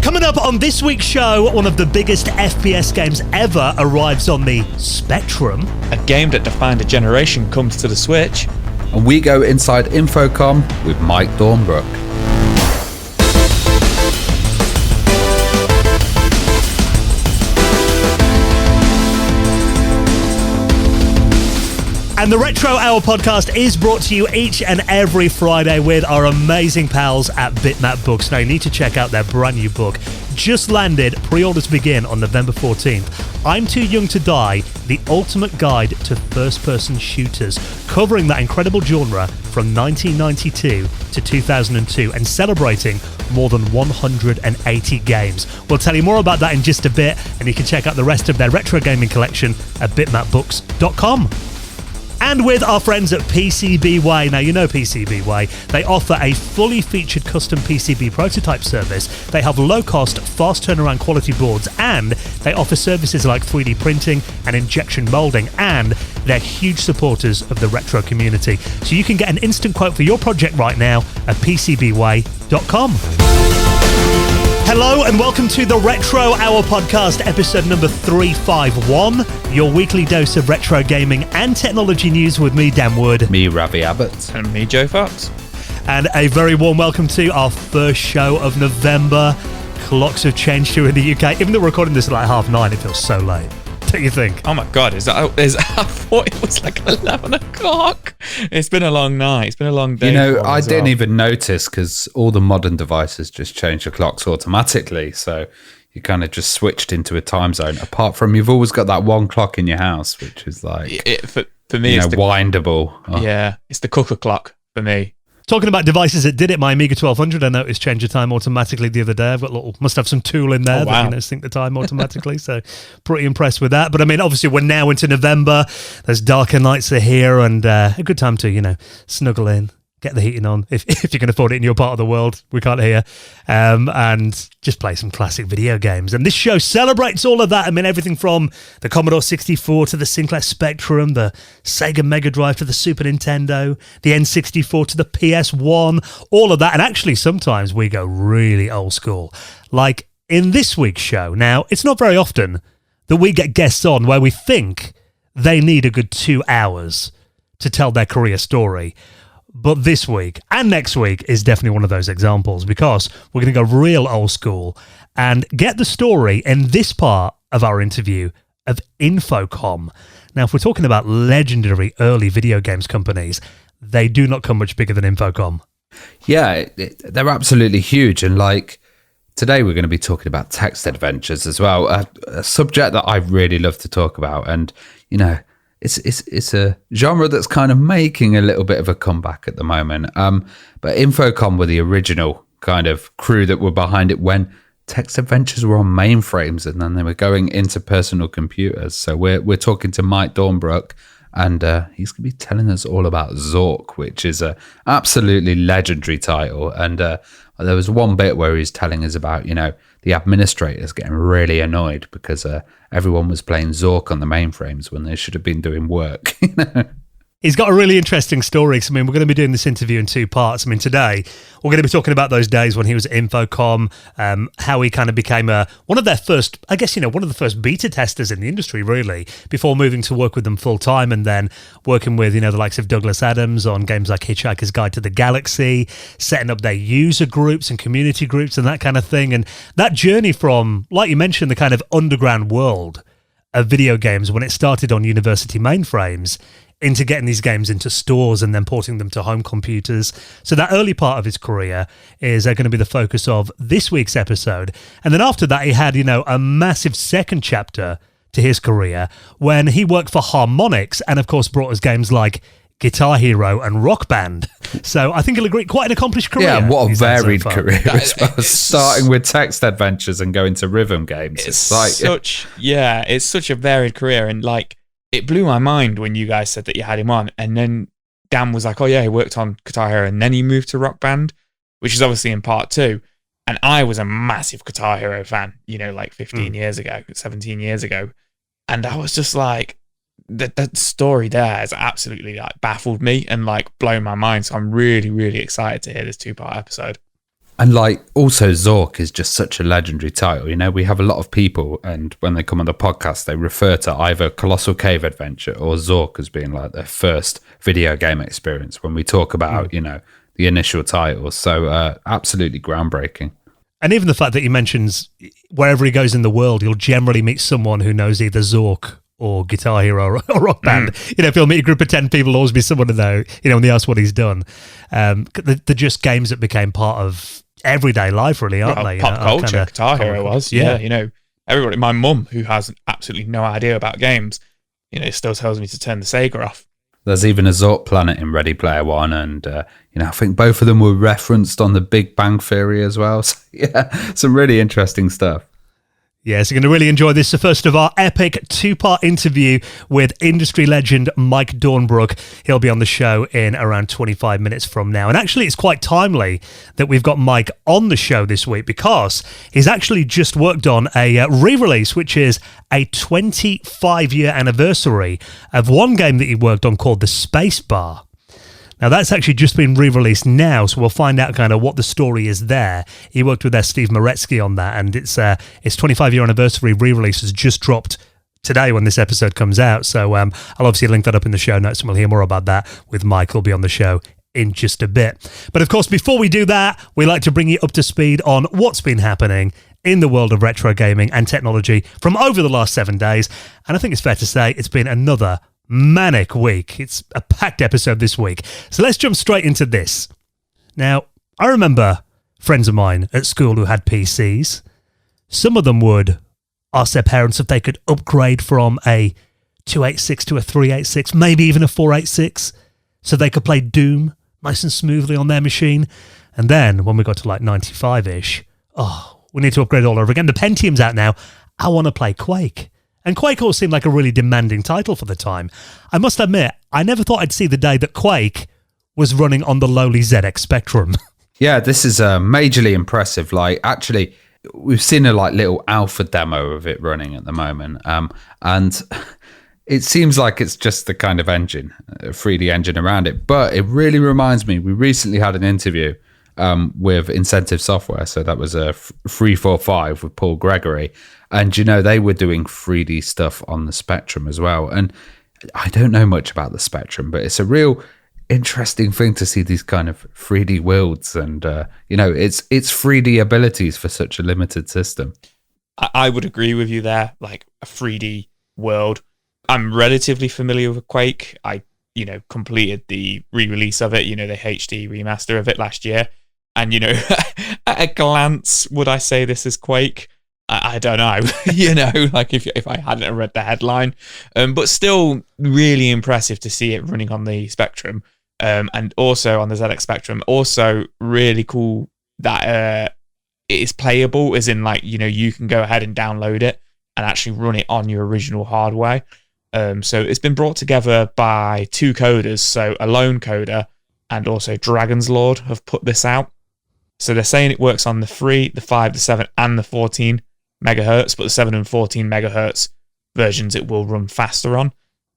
Coming up on this week's show, one of the biggest FPS games ever arrives on the Spectrum. A game that defined a generation comes to the Switch. And we go inside Infocom with Mike Dornbrook. And the Retro Hour podcast is brought to you each and every Friday with our amazing pals at Bitmap Books. Now, you need to check out their brand new book. Just landed, pre-orders begin on November 14th. I'm Too Young to Die, the ultimate guide to first-person shooters, covering that incredible genre from 1992 to 2002 and celebrating more than 180 games. We'll tell you more about that in just a bit, and you can check out the rest of their retro gaming collection at bitmapbooks.com. And with our friends at PCBWay. Now, you know PCBWay. They offer a fully featured custom PCB prototype service. They have low-cost, fast turnaround quality boards, and they offer services like 3D printing and injection molding, and they're huge supporters of the retro community. So you can get an instant quote for your project right now at PCBWay.com. Hello and welcome to the Retro Hour podcast, episode number 351, your weekly dose of retro gaming and technology news with me, Dan Wood. Me, Ravi Abbott. And me, Joe Fox. And a very warm welcome to our first show of November. Clocks have changed here in the UK. Even though we're recording this at like 9:30, it feels so late. Don't you think? Oh my God, I thought it was like 11 o'clock. It's been a long night. It's been a long day. You know, I didn't even notice because all the modern devices just change the clocks automatically. So you kind of just switched into a time zone. Apart from you've always got that one clock in your house, which is like, for me, it's windable. Oh. Yeah, it's the cooker clock for me. Talking about devices that did it, my Amiga 1200, I noticed change the time automatically the other day. I've got must have some tool in there that sync the time automatically. So pretty impressed with that. But I mean, obviously we're now into November. Those darker nights are here, and a good time to, snuggle in, get the heating on if you can afford it in your part of the world. We can't hear. And just play some classic video games. And this show celebrates all of that. I mean, everything from the Commodore 64 to the Sinclair Spectrum, the Sega Mega Drive to the Super Nintendo, the N64 to the PS1, all of that. And actually, sometimes we go really old school. Like in this week's show. Now, it's not very often that we get guests on where we think they need a good 2 hours to tell their career story. But this week and next week is definitely one of those examples, because we're going to go real old school and get the story in this part of our interview of Infocom. Now, if we're talking about legendary early video games companies, they do not come much bigger than Infocom. Yeah, they're absolutely huge. And like today, we're going to be talking about text adventures as well, a subject that I really love to talk about. And, it's a genre that's kind of making a little bit of a comeback at the moment. But Infocom were the original kind of crew that were behind it when text adventures were on mainframes, and then they were going into personal computers. So we're talking to Mike Dornbrook, and he's going to be telling us all about Zork, which is a absolutely legendary title. And there was one bit where he's telling us about, the administrators getting really annoyed because everyone was playing Zork on the mainframes when they should have been doing work. He's got a really interesting story. So, I mean, we're going to be doing this interview in two parts. I mean, today we're going to be talking about those days when he was at Infocom, how he kind of became one of their first, I guess, one of the first beta testers in the industry, really, before moving to work with them full time, and then working with, the likes of Douglas Adams on games like Hitchhiker's Guide to the Galaxy, setting up their user groups and community groups and that kind of thing. And that journey from, like you mentioned, the kind of underground world of video games when it started on university mainframes, into getting these games into stores and then porting them to home computers. So that early part of his career is going to be the focus of this week's episode. And then after that, he had, a massive second chapter to his career when he worked for Harmonix and, of course, brought us games like Guitar Hero and Rock Band. So I think he'll agree, quite an accomplished career. Yeah, what a varied career as well. Starting with text adventures and going to rhythm games. It's such a varied career. And it blew my mind when you guys said that you had him on, and then Dan was like, oh yeah, he worked on Guitar Hero, and then he moved to Rock Band, which is obviously in part 2. And I was a massive Guitar Hero fan, 15 years ago, 17 years ago. And I was just like, that story there has absolutely baffled me and blown my mind. So I'm really, really excited to hear this 2-part episode. And like also Zork is just such a legendary title. You know, we have a lot of people, and when they come on the podcast, they refer to either Colossal Cave Adventure or Zork as being like their first video game experience when we talk about, you know, the initial titles. So absolutely groundbreaking. And even the fact that he mentions wherever he goes in the world, you'll generally meet someone who knows either Zork or Guitar Hero or Rock Band. You know, if you'll meet a group of 10 people, there'll always be someone to know, you know, when they ask what he's done. They're just games that became part of everyday life, really, aren't they? Pop culture, Guitar Hero was. Yeah, you know, everybody, my mum, who has absolutely no idea about games, you know, still tells me to turn the Sega off. There's even a Zork planet in Ready Player One, and you know, I think both of them were referenced on the Big Bang Theory as well. So, yeah, some really interesting stuff. Yes, you're going to really enjoy this. The first of our epic two-part interview with industry legend Mike Dornbrook. He'll be on the show in around 25 minutes from now. And actually, it's quite timely that we've got Mike on the show this week because he's actually just worked on a re-release, which is a 25-year anniversary of one game that he worked on called The Space Bar. Now, that's actually just been re-released now, so we'll find out kind of what the story is there. He worked with Steve Moretsky on that, and its 25-year anniversary re-release has just dropped today when this episode comes out. So I'll obviously link that up in the show notes, and we'll hear more about that with Mike, who'll be on the show in just a bit. But of course, before we do that, we like to bring you up to speed on what's been happening in the world of retro gaming and technology from over the last 7 days. And I think it's fair to say it's been another manic week. It's a packed episode this week. So let's jump straight into this. Now, I remember friends of mine at school who had PCs. Some of them would ask their parents if they could upgrade from a 286 to a 386, maybe even a 486, so they could play Doom nice and smoothly on their machine. And then when we got to like 95-ish, we need to upgrade all over again. The Pentium's out now. I want to play Quake. And Quake all seemed like a really demanding title for the time. I must admit, I never thought I'd see the day that Quake was running on the lowly ZX Spectrum. Yeah, this is majorly impressive. Like, actually, we've seen a like little alpha demo of it running at the moment, and it seems like it's just the kind of engine, a 3D engine around it. But it really reminds me, we recently had an interview with Incentive Software, so that was a 345 with Paul Gregory, and you know, they were doing 3D stuff on the Spectrum as well. And I don't know much about the Spectrum, but it's a real interesting thing to see these kind of 3D worlds, and you know, it's 3D abilities for such a limited system. I would agree with you there, like a 3D world. I'm relatively familiar with Quake. I, you know, completed the re-release of it, you know, the HD remaster of it last year. And, you know, at a glance, would I say this is Quake? I don't know, you know, like if I hadn't read the headline. But still really impressive to see it running on the Spectrum, and also on the ZX Spectrum. Also really cool that it is playable, as in, like, you know, you can go ahead and download it and actually run it on your original hardware. So it's been brought together by two coders, so a lone coder and also Dragon's Lord have put this out. So they're saying it works on the 3, the 5, the 7, and the 14 megahertz, but the 7 and 14 megahertz versions it will run faster on.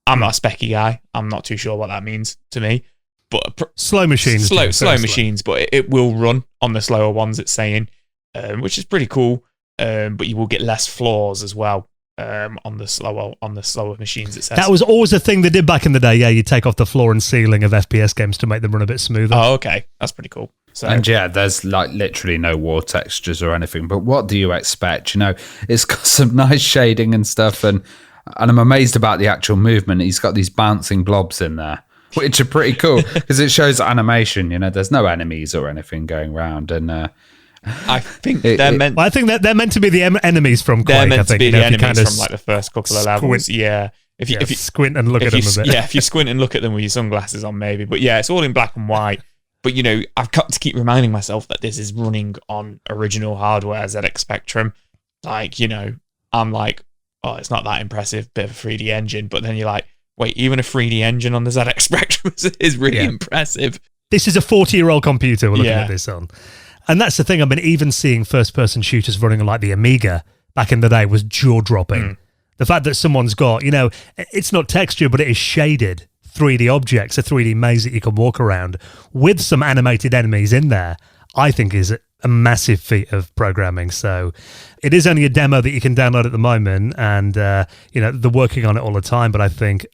I'm not a specky guy. I'm not too sure what that means to me. But slow machines. Slow machines, but it will run on the slower ones, it's saying, which is pretty cool. But you will get less flaws as well. On the slower machines, it says. That was always a thing they did back in the day. Yeah, you take off the floor and ceiling of FPS games to make them run a bit smoother. Oh, okay, that's pretty cool. So, and yeah, there's like literally no wall textures or anything. But what do you expect? You know, it's got some nice shading and stuff, and I'm amazed about the actual movement. He's got these bouncing blobs in there, which are pretty cool because it shows animation. You know, there's no enemies or anything going around, and I think they're meant. Well, I think that they're meant to be the enemies from Quake. They're meant to be the enemies kind of from like the first couple of levels. Yeah, if you squint and look at them a bit. Yeah, if you squint and look at them with your sunglasses on, maybe. But yeah, it's all in black and white. But, you know, I've got to keep reminding myself that this is running on original hardware, ZX Spectrum. Like, you know, I'm like, oh, it's not that impressive, bit of a 3D engine. But then you're like, wait, even a 3D engine on the ZX Spectrum is really impressive. This is a 40-year-old computer we're looking at this on. And that's the thing. I mean, even seeing first-person shooters running on like the Amiga back in the day was jaw-dropping. The fact that someone's got, you know, it's not texture, but it is shaded 3D objects, a 3D maze that you can walk around with some animated enemies in there, I think is a massive feat of programming. So it is only a demo that you can download at the moment, and they're working on it all the time. But I think,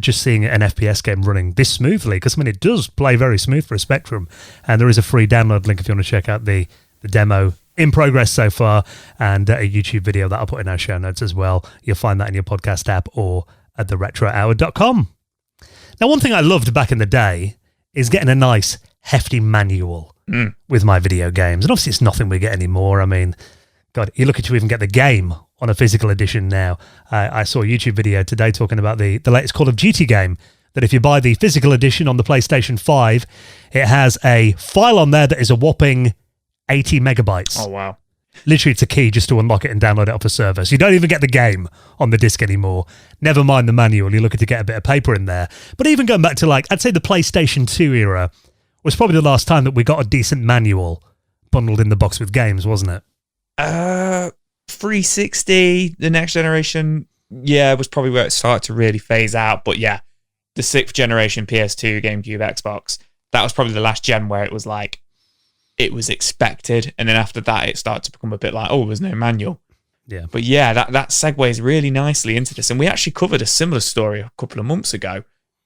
just seeing an FPS game running this smoothly, because it does play very smooth for a Spectrum, and there is a free download link if you want to check out the demo in progress so far, and a YouTube video that I'll put in our show notes as well. You'll find that in your podcast app or at theretrohour.com. Now, one thing I loved back in the day is getting a nice hefty manual with my video games. And obviously it's nothing we get anymore. I mean, God, you're lucky to even get the game on a physical edition now. I saw a YouTube video today talking about the latest Call of Duty game, that if you buy the physical edition on the PlayStation 5, it has a file on there that is a whopping 80 megabytes. Oh, wow. Literally, it's a key just to unlock it and download it off a server. So you don't even get the game on the disc anymore. Never mind the manual. You're looking to get a bit of paper in there. But even going back to, I'd say the PlayStation 2 era was probably the last time that we got a decent manual bundled in the box with games, wasn't it? 360, the next generation, was probably where it started to really phase out. But the 6th generation PS2, GameCube, Xbox, that was probably the last gen where it was it was expected. And then after that, it started to become a bit there's no manual. Yeah. But that segues really nicely into this. And we actually covered a similar story a couple of months ago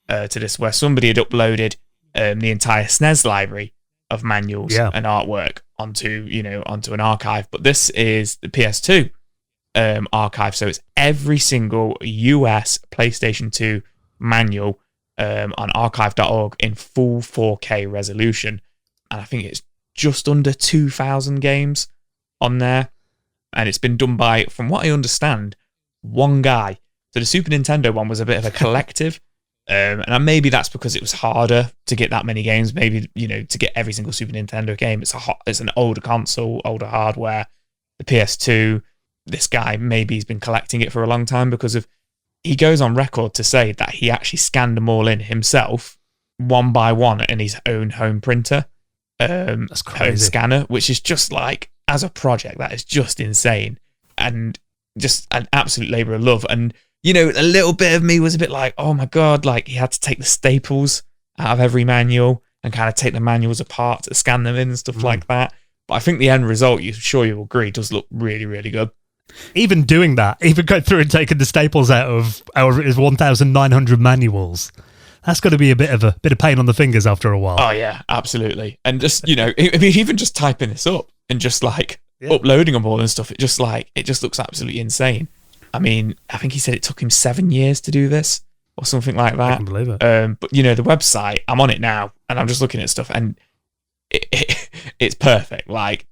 to this, where somebody had uploaded the entire SNES library of manuals and artwork onto an archive. But this is the PS2 archive, so it's every single US PlayStation 2 manual on archive.org in full 4K resolution, and I think it's just under 2,000 games on there, and it's been done by, from what I understand, one guy. So the Super Nintendo one was a bit of a collective. And maybe that's because it was harder to get that many games. Maybe, to get every single Super Nintendo game, it's an older console, older hardware. The PS2, this guy, maybe he's been collecting it for a long time because he goes on record to say that he actually scanned them all in himself, one by one, in his own home printer, that's crazy. home scanner, which is just as a project, that is just insane. And just an absolute labour of love. And a little bit of me was a bit oh my God, he had to take the staples out of every manual and kind of take the manuals apart to scan them in and stuff like that. But I think the end result, you'll agree, does look really, really good. Even doing that, even going through and taking the staples out of however it is 1,900 manuals, that's got to be a bit of pain on the fingers after a while. Oh yeah, absolutely. And just, even just typing this up and just uploading them all and stuff, it just looks absolutely insane. I mean, I think he said it took him 7 years to do this or something like that. I can believe it. But, the website, I'm on it now and I'm just looking at stuff and it's perfect.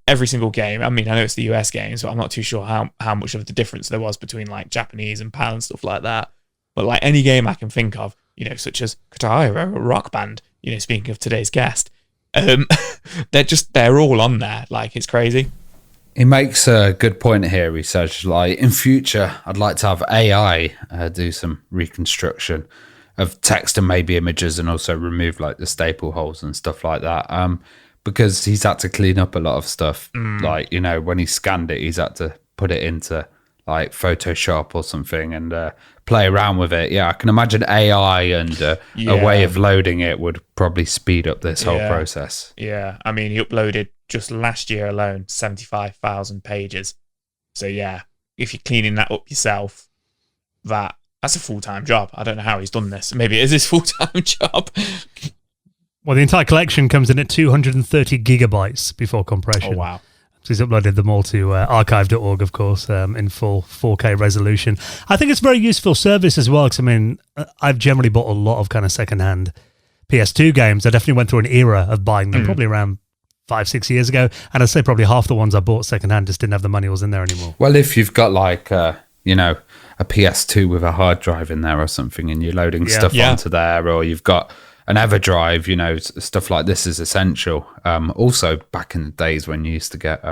Every single game. I mean, I know it's the US games, but I'm not too sure how much of the difference there was between Japanese and PAL and stuff like that. But any game I can think of, such as Guitar Hero or Rock Band, speaking of today's guest, they're all on there. It's crazy. He makes a good point here. He says, in future, I'd like to have AI do some reconstruction of text and maybe images, and also remove the staple holes and stuff like that. Because he's had to clean up a lot of stuff. When he scanned it, he's had to put it into Photoshop or something and play around with it. Yeah, I can imagine AI and a way of loading it would probably speed up this whole process. Yeah, I mean, he uploaded just last year alone 75,000 pages. So if you're cleaning that up yourself, that's a full-time job. I don't know how he's done this. Maybe it is his full-time job. Well, the entire collection comes in at 230 gigabytes before compression. Oh, wow. So he's uploaded them all to archive.org, of course, in full 4K resolution. I think it's a very useful service as well, because, I've generally bought a lot of kind of second-hand PS2 games. I definitely went through an era of buying them, probably around 5-6 years ago, and I'd say probably half the ones I bought secondhand just didn't have the manuals in there anymore. Well, if you've got a PS2 with a hard drive in there or something, and you're loading stuff onto there, or you've got an EverDrive, stuff like this is essential. Also, back in the days when you used to get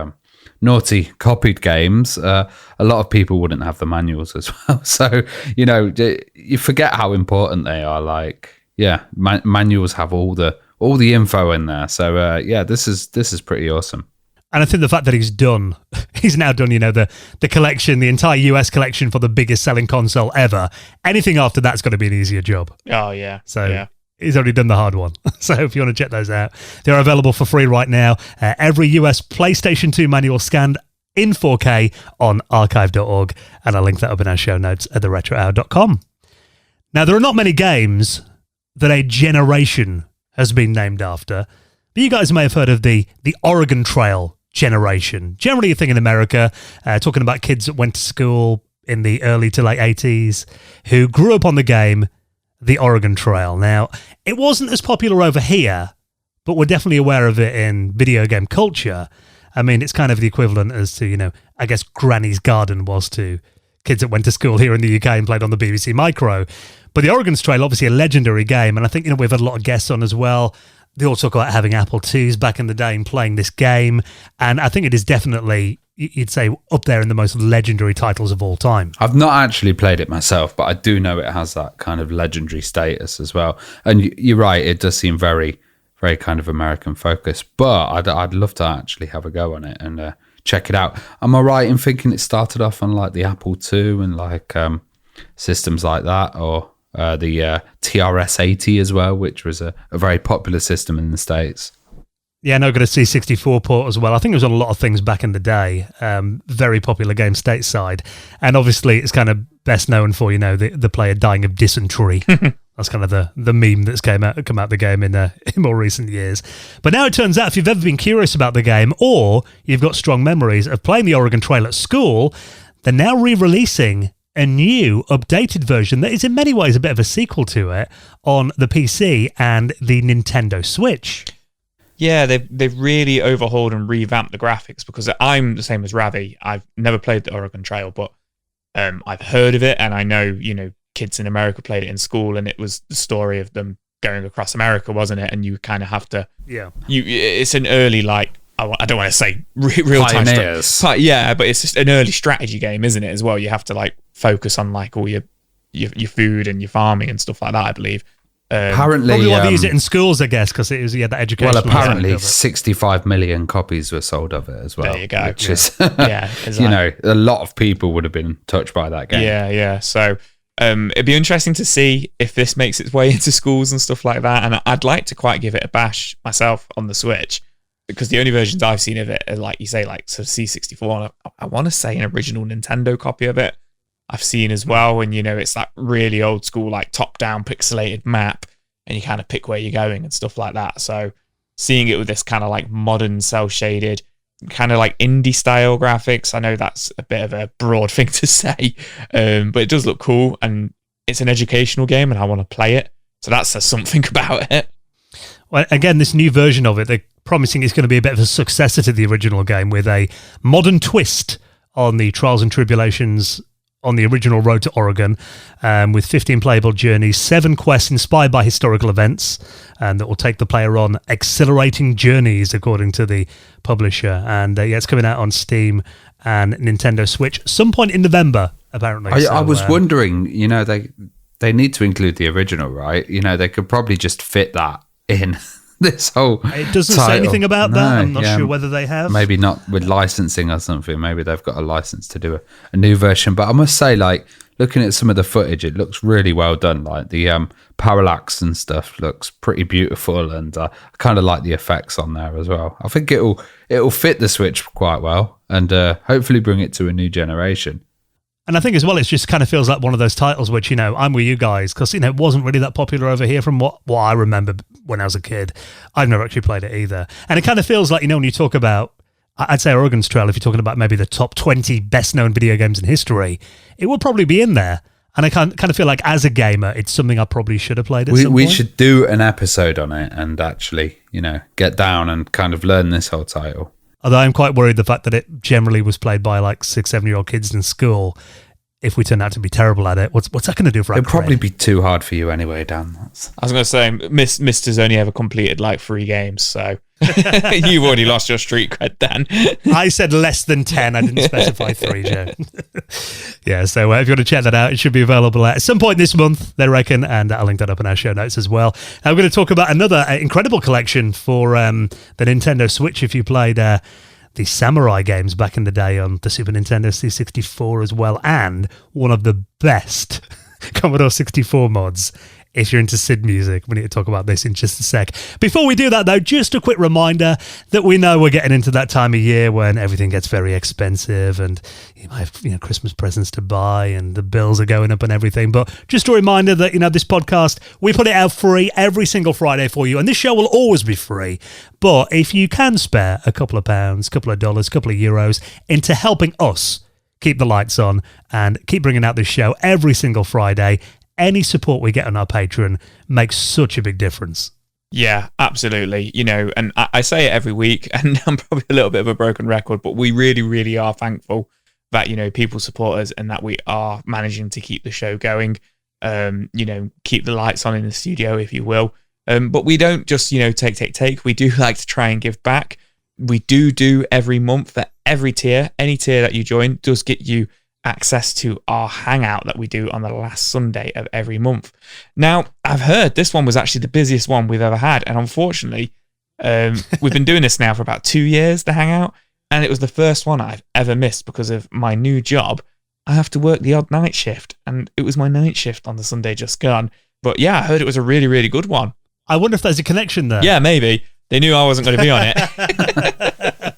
naughty copied games, a lot of people wouldn't have the manuals as well. So, you forget how important they are. Manuals have all the info in there. So this is pretty awesome. And I think the fact that he's now done, the collection, the entire US collection for the biggest selling console ever. Anything after that's got to be an easier job. Oh yeah. So He's already done the hard one. So if you want to check those out, they're available for free right now. Every US PlayStation 2 manual scanned in 4K on archive.org, and I'll link that up in our show notes at theretrohour.com. Now, there are not many games that a generation has been named after, but you guys may have heard of the Oregon Trail generation. Generally, you think in America, talking about kids that went to school in the early to late 80s who grew up on the game the Oregon Trail. Now, it wasn't as popular over here, but we're definitely aware of it in video game culture. I mean, it's kind of the equivalent as to, I guess Granny's Garden was to kids that went to school here in the UK and played on the BBC Micro. But the Oregon Trail, obviously a legendary game, and I think, we've had a lot of guests on as well. They all talk about having Apple IIs back in the day and playing this game, and I think it is definitely, you'd say, up there in the most legendary titles of all time. I've not actually played it myself, but I do know it has that kind of legendary status as well. And you're right, it does seem very, very kind of American focused, but I'd love to actually have a go on it and check it out. Am I right in thinking it started off on like the Apple II and like systems like that, or the TRS-80 as well, which was a very popular system in the States? Yeah, no, got a C64 port as well. I think it was on a lot of things back in the day. Very popular game stateside. And obviously it's kind of best known for, the player dying of dysentery. That's kind of the meme that's come out the game in more recent years. But now it turns out if you've ever been curious about the game, or you've got strong memories of playing the Oregon Trail at school, they're now re-releasing a new updated version that is in many ways a bit of a sequel to it on the PC and the Nintendo Switch. Yeah, they've really overhauled and revamped the graphics, because I'm the same as Ravi. I've never played the Oregon Trail, but I've heard of it, and I know, kids in America played it in school, and it was the story of them going across America, wasn't it? And you kind of have to... Yeah. It's an early, I don't want to say real-time... Pioneers. Yeah, but it's just an early strategy game, isn't it, as well? You have to, focus on, all your food and your farming and stuff like that, I believe. Apparently, probably why they use it in schools, I guess, because it was that education. Well, apparently 65 million copies were sold of it as well. There you go. Which is, exactly. A lot of people would have been touched by that game. Yeah. So it'd be interesting to see if this makes its way into schools and stuff like that. And I'd like to quite give it a bash myself on the Switch, because the only versions I've seen of it are, like you say, sort of C64. I want to say an original Nintendo copy of it I've seen as well, and it's that really old school, top-down pixelated map, and you kind of pick where you're going and stuff like that. So seeing it with this kind of modern cel-shaded, kind of indie style graphics, I know that's a bit of a broad thing to say, but it does look cool, and it's an educational game, and I want to play it. So that says something about it. Well, again, this new version of it, they're promising it's going to be a bit of a successor to the original game with a modern twist on the trials and tribulations on the original Road to Oregon, with 15 playable journeys, 7 quests inspired by historical events, and that will take the player on exhilarating journeys, according to the publisher. And it's coming out on Steam and Nintendo Switch some point in November, apparently. I was wondering, they need to include the original, right? They could probably just fit that in this whole It doesn't title. say anything about that. I'm not sure whether they have. Maybe not with licensing or something. Maybe they've got a license to do a new version. But I must say, looking at some of the footage, it looks really well done. The parallax and stuff looks pretty beautiful, and I kind of like the effects on there as well. I think it'll fit the Switch quite well, and hopefully bring it to a new generation. And I think as well, it just kind of feels like one of those titles which, I'm with you guys, because, it wasn't really that popular over here from what I remember when I was a kid. I've never actually played it either. And it kind of feels like, when you talk about, I'd say Oregon's Trail, if you're talking about maybe the top 20 best-known video games in history, it will probably be in there. And I kind of feel like, as a gamer, it's something I probably should have played at some point. We should do an episode on it and actually, get down and kind of learn this whole title. Although I'm quite worried the fact that it generally was played by 6-7-year-old kids in school. If we turn out to be terrible at it, what's that going to do for our It'll probably be too hard for you anyway, Dan. I was going to say, Mister's only ever completed 3 games, so you've already lost your street cred, Dan. I said less than 10. I didn't specify 3, Joe. Yeah, so if you want to check that out, it should be available at some point this month, they reckon, and I'll link that up in our show notes as well. We're going to talk about another incredible collection for the Nintendo Switch. If you played the Samurai games back in the day on the Super Nintendo C64 as well, and one of the best Commodore 64 mods if you're into SID music. We need to talk about this in just a sec. Before we do that, though, just a quick reminder that we know we're getting into that time of year when everything gets very expensive and you might have Christmas presents to buy and the bills are going up and everything. But just a reminder that, this podcast, we put it out free every single Friday for you. And this show will always be free. But if you can spare a couple of pounds, couple of dollars, couple of euros into helping us keep the lights on and keep bringing out this show every single Friday, any support we get on our Patreon makes such a big difference. Yeah, absolutely. And I say it every week, and I'm probably a little bit of a broken record, but we really, really are thankful that, people support us and that we are managing to keep the show going, keep the lights on in the studio, if you will. But we don't just, take. We do like to try and give back. We do every month that every tier, any tier that you join, does get you access to our hangout that we do on the last Sunday of every month. Now, I've heard this one was actually the busiest one we've ever had, and unfortunately, we've been doing this now for about 2 years, the hangout, and it was the first one I've ever missed because of my new job. I have to work the odd night shift, and it was my night shift on the Sunday just gone. But yeah, I heard it was a really, really good one. I wonder if there's a connection there. Yeah, maybe. They knew I wasn't going to be on it.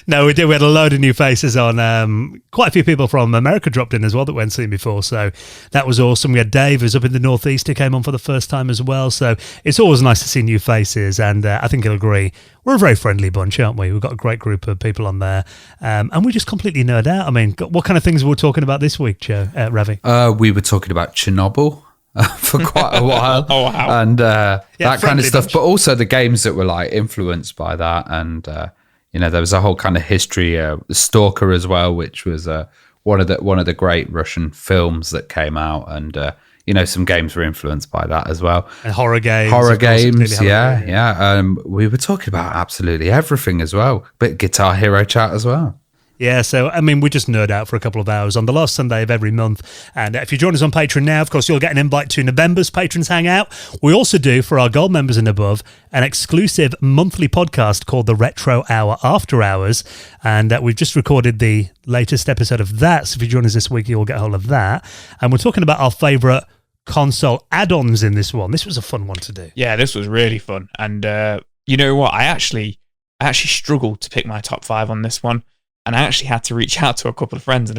No, we did. We had a load of new faces on. Quite a few people from America dropped in as well that we hadn't seen before. So that was awesome. We had Dave, who's up in the Northeast, who came on for the first time as well. So it's always nice to see new faces. And I think you'll agree, we're a very friendly bunch, aren't we? We've got a great group of people on there. And we just completely nerd out. I mean, what kind of things were we talking about this week, Ravi? We were talking about Chernobyl. For quite a while. Oh, wow. And that kind of stuff, bunch. but also the games that were like influenced by that. And, there was a whole kind of history, Stalker as well, which was one of the great Russian films that came out. And, some games were influenced by that as well. And horror games. Yeah. We were talking about absolutely everything as well. Bit Guitar Hero chat as well. Yeah, so, I mean, we just nerd out for a couple of hours on the last Sunday of every month. And if you join us on Patreon now, of course, you'll get an invite to November's Patrons Hangout. We also do, for our gold members and above, an exclusive monthly podcast called the Retro Hour After Hours. And we've just recorded the latest episode of that. So if you join us this week, you'll get hold of that. And we're talking about our favourite console add-ons in this one. This was a fun one to do. Yeah, this was really fun. And you know what? I actually struggled to pick my top 5 on this one. And I actually had to reach out to a couple of friends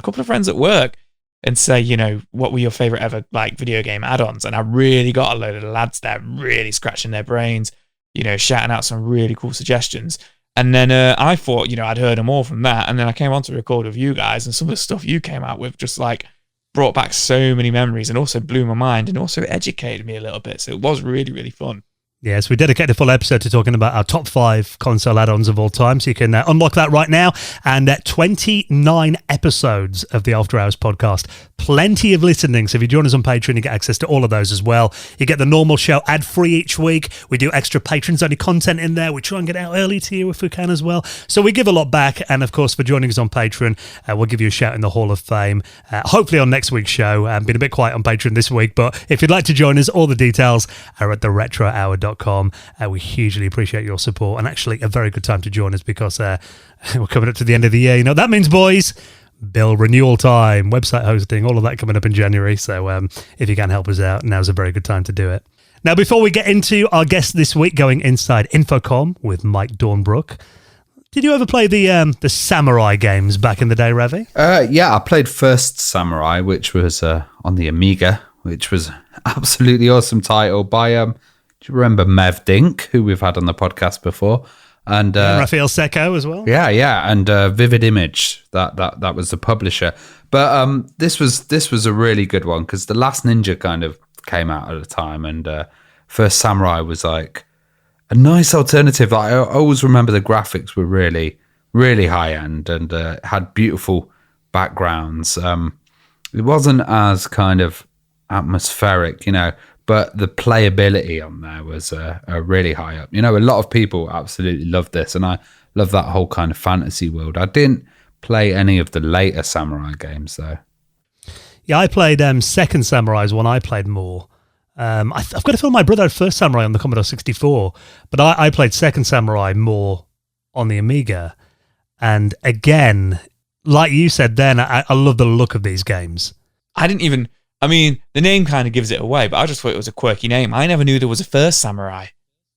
at work and say, what were your favorite ever video game add-ons? And I really got a load of the lads there really scratching their brains, shouting out some really cool suggestions. And then I thought, I'd heard them all from that. And then I came on to record with you guys, and some of the stuff you came out with just brought back so many memories and also blew my mind and also educated me a little bit. So it was really, really fun. Yes, we dedicated a full episode to talking about our top 5 console add-ons of all time, so you can unlock that right now. And 29 episodes of the After Hours podcast. Plenty of listening, so if you join us on Patreon, you get access to all of those as well. You get the normal show ad-free each week. We do extra patrons-only content in there. We try and get out early to you if we can as well. So we give a lot back, and of course, for joining us on Patreon, we'll give you a shout in the Hall of Fame, hopefully on next week's show. Been a bit quiet on Patreon this week, but if you'd like to join us, all the details are at theretrohour.com. We hugely appreciate your support, and actually a very good time to join us because we're coming up to the end of the year. That means, boys, bill renewal time, website hosting, all of that coming up in January. So if you can help us out, now's a very good time to do it. Now, before we get into our guest this week, going inside Infocom with Mike Dornbrook, did you ever play the Samurai games back in the day, Ravi? Yeah, I played First Samurai, which was on the Amiga, which was absolutely awesome title by do you remember Mev Dink, who we've had on the podcast before? And Rafael Secco as well. Yeah, and Vivid Image, that was the publisher. But this was a really good one because The Last Ninja kind of came out at the time, and First Samurai was like a nice alternative. I always remember the graphics were really, really high end and had beautiful backgrounds. It wasn't as kind of atmospheric, but the playability on there was really high up. A lot of people absolutely loved this, and I love that whole kind of fantasy world. I didn't play any of the later Samurai games, though. Yeah, I played Second Samurai's one I played more. I've got to feel my brother had First Samurai on the Commodore 64, but I played Second Samurai more on the Amiga. And again, like you said then, I love the look of these games. I didn't even I mean, the name kind of gives it away, but I just thought it was a quirky name. I never knew there was a first Samurai.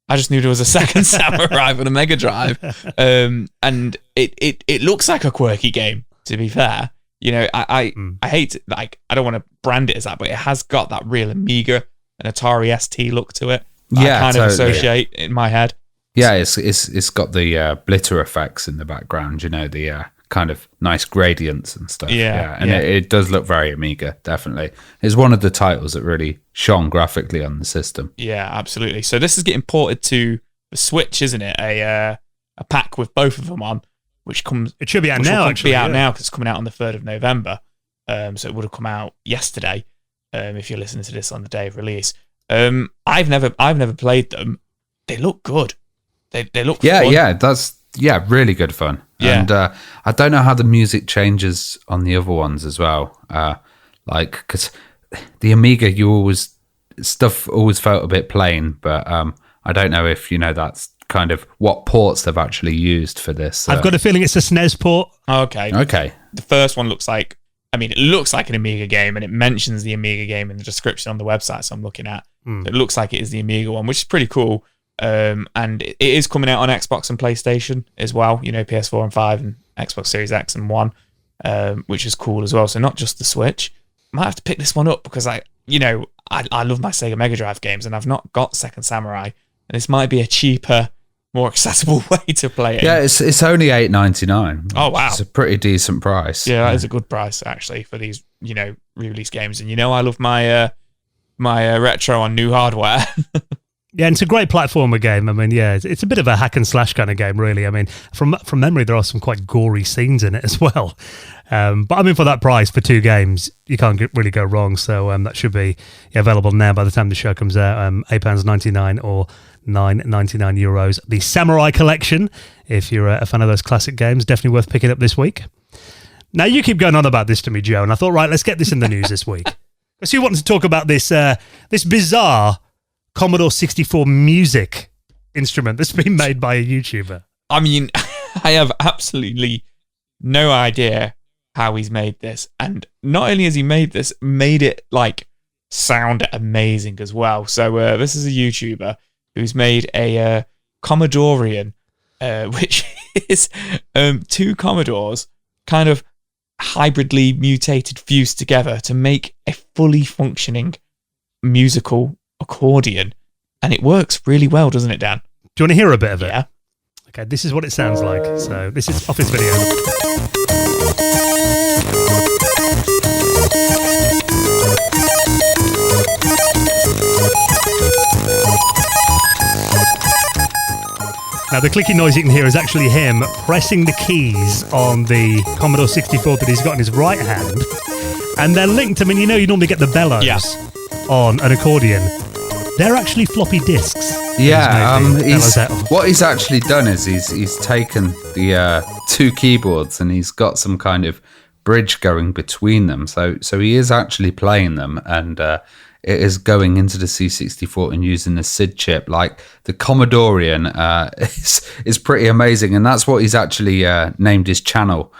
I just knew there was a second Samurai for the Mega Drive. And it looks like a quirky game, to be fair. You know, I hate, like, I don't want to brand it as that, but it has got that real Amiga and Atari ST look to it. I kind of associate in my head. Yeah, it's got the blitter effects in the background, you know, the kind of nice gradients and stuff. And it does look very Amiga, definitely. It's one of the titles that really shone graphically on the system. Yeah, absolutely. So this is getting ported to the Switch, isn't it? A pack with both of them on, which comes. It should be out now. Actually, be out now because it's coming out on the 3rd of November. So it would have come out yesterday. If you're listening to this on the day of release, I've never played them. They look good. They look fun. Really good fun. Yeah. And I don't know how the music changes on the other ones as well. Because the Amiga, stuff always felt a bit plain, but I don't know if, you know, that's kind of what ports they've actually used for this. I've got a feeling it's a SNES port. Okay. The first one looks like, it looks like an Amiga game, and it mentions the Amiga game in the description on the website, so I'm looking at. So it looks like it is the Amiga one, which is pretty cool. And it is coming out on Xbox and PlayStation as well, you know, PS4 and 5 and Xbox Series X and 1, which is cool as well. So not just the Switch. I might have to pick this one up because I love my Sega Mega Drive games, and I've not got Second Samurai, and this might be a cheaper, more accessible way to play it. Yeah, it's only $8.99. Oh, wow. It's a pretty decent price. Yeah, that is a good price, actually, for these, you know, re-release games. And, you know, I love my retro on new hardware. Yeah, and it's a great platformer game. I mean, yeah, it's a bit of a hack and slash kind of game, really. I mean, from memory, there are some quite gory scenes in it as well. But I mean, for that price, for 2 games, you can't really go wrong. So that should be available now by the time the show comes out. £8.99 or €9.99. The Samurai Collection, if you're a fan of those classic games, definitely worth picking up this week. Now, you keep going on about this to me, Joe, and I thought, right, let's get this in the news this week. So you wanted to talk about this bizarre Commodore 64 music instrument that's been made by a YouTuber. I mean, I have absolutely no idea how he's made this. And not only has he made it like sound amazing as well. So this is a YouTuber who's made a Commodorian, which is 2 Commodores kind of hybridly mutated, fused together to make a fully functioning musical accordion, and it works really well, doesn't it, Dan? Do you want to hear a bit of it? Yeah. Okay, this is what it sounds like. So this is off his video. Now, the clicking noise you can hear is actually him pressing the keys on the Commodore 64 that he's got in his right hand, and they're linked. I mean, you know, you normally get the bellows on an accordion. They're actually floppy disks. Yeah, what he's actually done is he's taken the 2 keyboards and he's got some kind of bridge going between them. So he is actually playing them, and it is going into the C64 and using the SID chip. Like the Commodorian is pretty amazing, and that's what he's actually named his channel.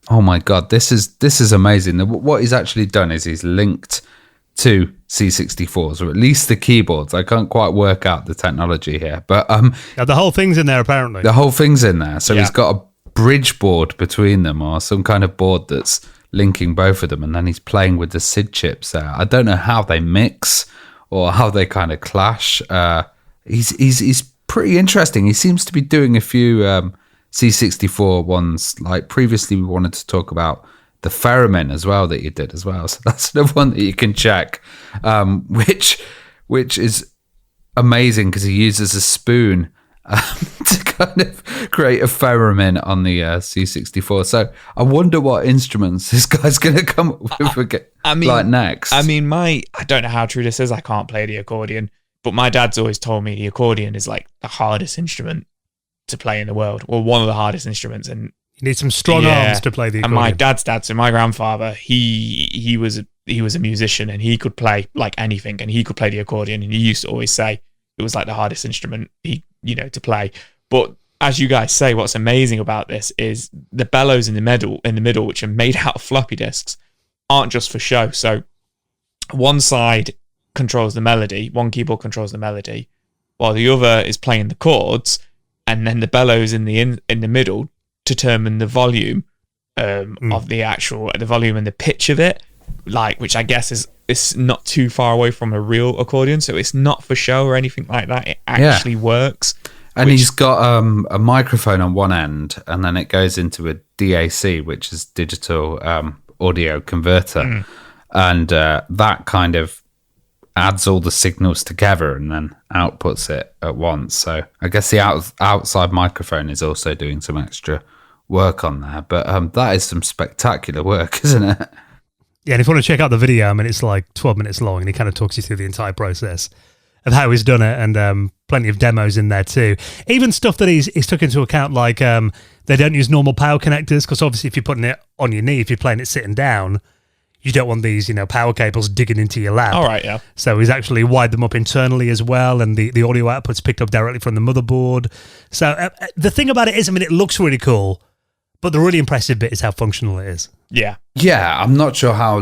Oh my God, this is amazing. What he's actually done is he's linked 2 C64s, or at least the keyboards. I can't quite work out the technology here, but the whole thing's in there apparently. The whole thing's in there. So he's got a bridge board between them, or some kind of board that's linking both of them, and then he's playing with the SID chips there. I don't know how they mix or how they kind of clash. He's pretty interesting. He seems to be doing a few C64 ones. Like previously, we wanted to talk about the Theremin as well that you did as well. So that's another one that you can check, which is amazing because he uses a spoon to kind of create a Theremin on the C64. So I wonder what instruments this guy's going to come up with next. I mean, I don't know how true this is. I can't play the accordion, but my dad's always told me the accordion is like the hardest instrument to play in the world, or one of the hardest instruments. And you need some strong arms to play the accordion. And my dad's dad, so my grandfather, he was a musician, and he could play like anything, and he could play the accordion, and he used to always say it was like the hardest instrument to play. But as you guys say, what's amazing about this is the bellows in the middle, which are made out of floppy disks, aren't just for show. So one side controls the melody, one keyboard controls the melody, while the other is playing the chords, and then the bellows in the middle determine the volume of the volume and the pitch of it, like, which I guess is not too far away from a real accordion, so it's not for show or anything like that. It actually works. And he's got a microphone on one end, and then it goes into a DAC, which is digital audio converter, and that kind of adds all the signals together and then outputs it at once. So I guess the outside microphone is also doing some extra work on there, but that is some spectacular work, isn't it? Yeah, and if you want to check out the video, I mean, it's like 12 minutes long, and he kind of talks you through the entire process of how he's done it, and plenty of demos in there too. Even stuff that he's took into account, like they don't use normal power connectors, because obviously if you're putting it on your knee, if you're playing it sitting down, you don't want these, power cables digging into your lap. All right, yeah. So he's actually wired them up internally as well, and the audio output's picked up directly from the motherboard. So the thing about it is, I mean, it looks really cool, but the really impressive bit is how functional it is. Yeah. Yeah, I'm not sure how,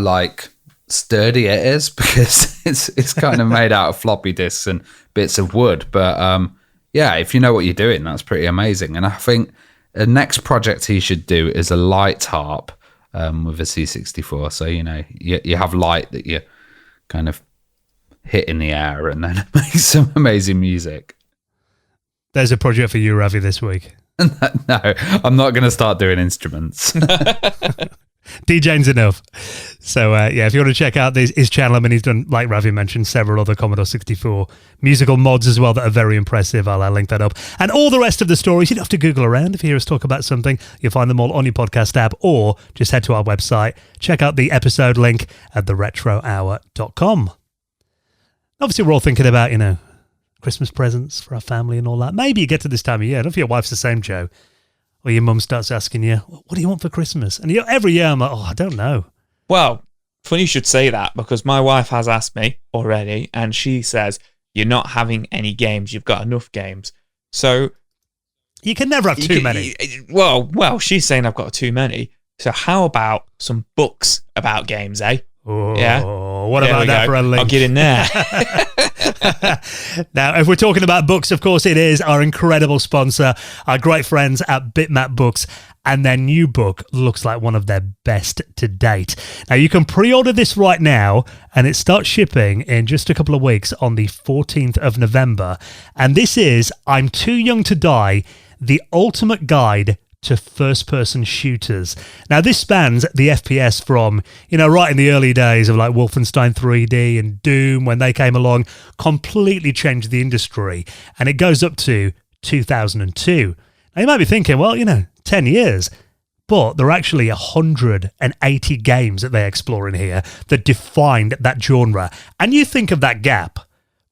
sturdy it is, because it's kind of made out of floppy disks and bits of wood. But, if you know what you're doing, that's pretty amazing. And I think the next project he should do is a light harp with a C64. So, you have light that you kind of hit in the air and then make some amazing music. There's a project for you, Ravi, this week. No, I'm not going to start doing instruments. DJing's enough. So, if you want to check out his channel, I mean, he's done, like Ravi mentioned, several other Commodore 64 musical mods as well that are very impressive. I'll link that up. And all the rest of the stories, you don't have to Google around. If you hear us talk about something, you'll find them all on your podcast app, or just head to our website, check out the episode link at theretrohour.com. Obviously, we're all thinking about, Christmas presents for our family and all that. Maybe you get to this time of year. I don't know if your wife's the same, Joe, or your mum starts asking you, what do you want for Christmas? And every year I'm like, I don't know. Well, funny you should say that, because my wife has asked me already, and she says, you're not having any games. You've got enough games. So you can never have too many. Well, she's saying I've got too many. So how about some books about games, eh? Oh, yeah. What about that for a link? I'll get in there. Now, if we're talking about books, of course, it is our incredible sponsor, our great friends at Bitmap Books, and their new book looks like one of their best to date. Now, you can pre-order this right now, and it starts shipping in just a couple of weeks on the 14th of November. And this is I'm Too Young to Die, the ultimate guide to first-person shooters. Now, this spans the FPS from, right in the early days of like Wolfenstein 3D and Doom when they came along, completely changed the industry, and it goes up to 2002. Now, you might be thinking, well, 10 years, but there are actually 180 games that they explore in here that defined that genre. And you think of that gap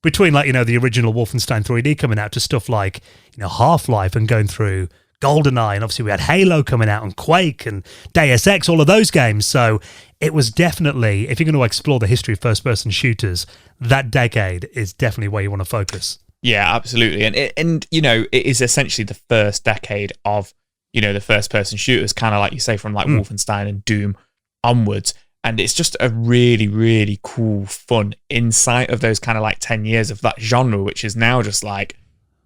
between, the original Wolfenstein 3D coming out to stuff like, Half-Life and going through GoldenEye, and obviously we had Halo coming out and Quake and Deus Ex, all of those games. So it was definitely, if you're going to explore the history of first-person shooters, that decade is definitely where you want to focus. Yeah, absolutely. And it is essentially the first decade of, the first-person shooters, kind of like you say, from like Wolfenstein and Doom onwards. And it's just a really, really cool, fun insight of those kind of like 10 years of that genre, which is now just like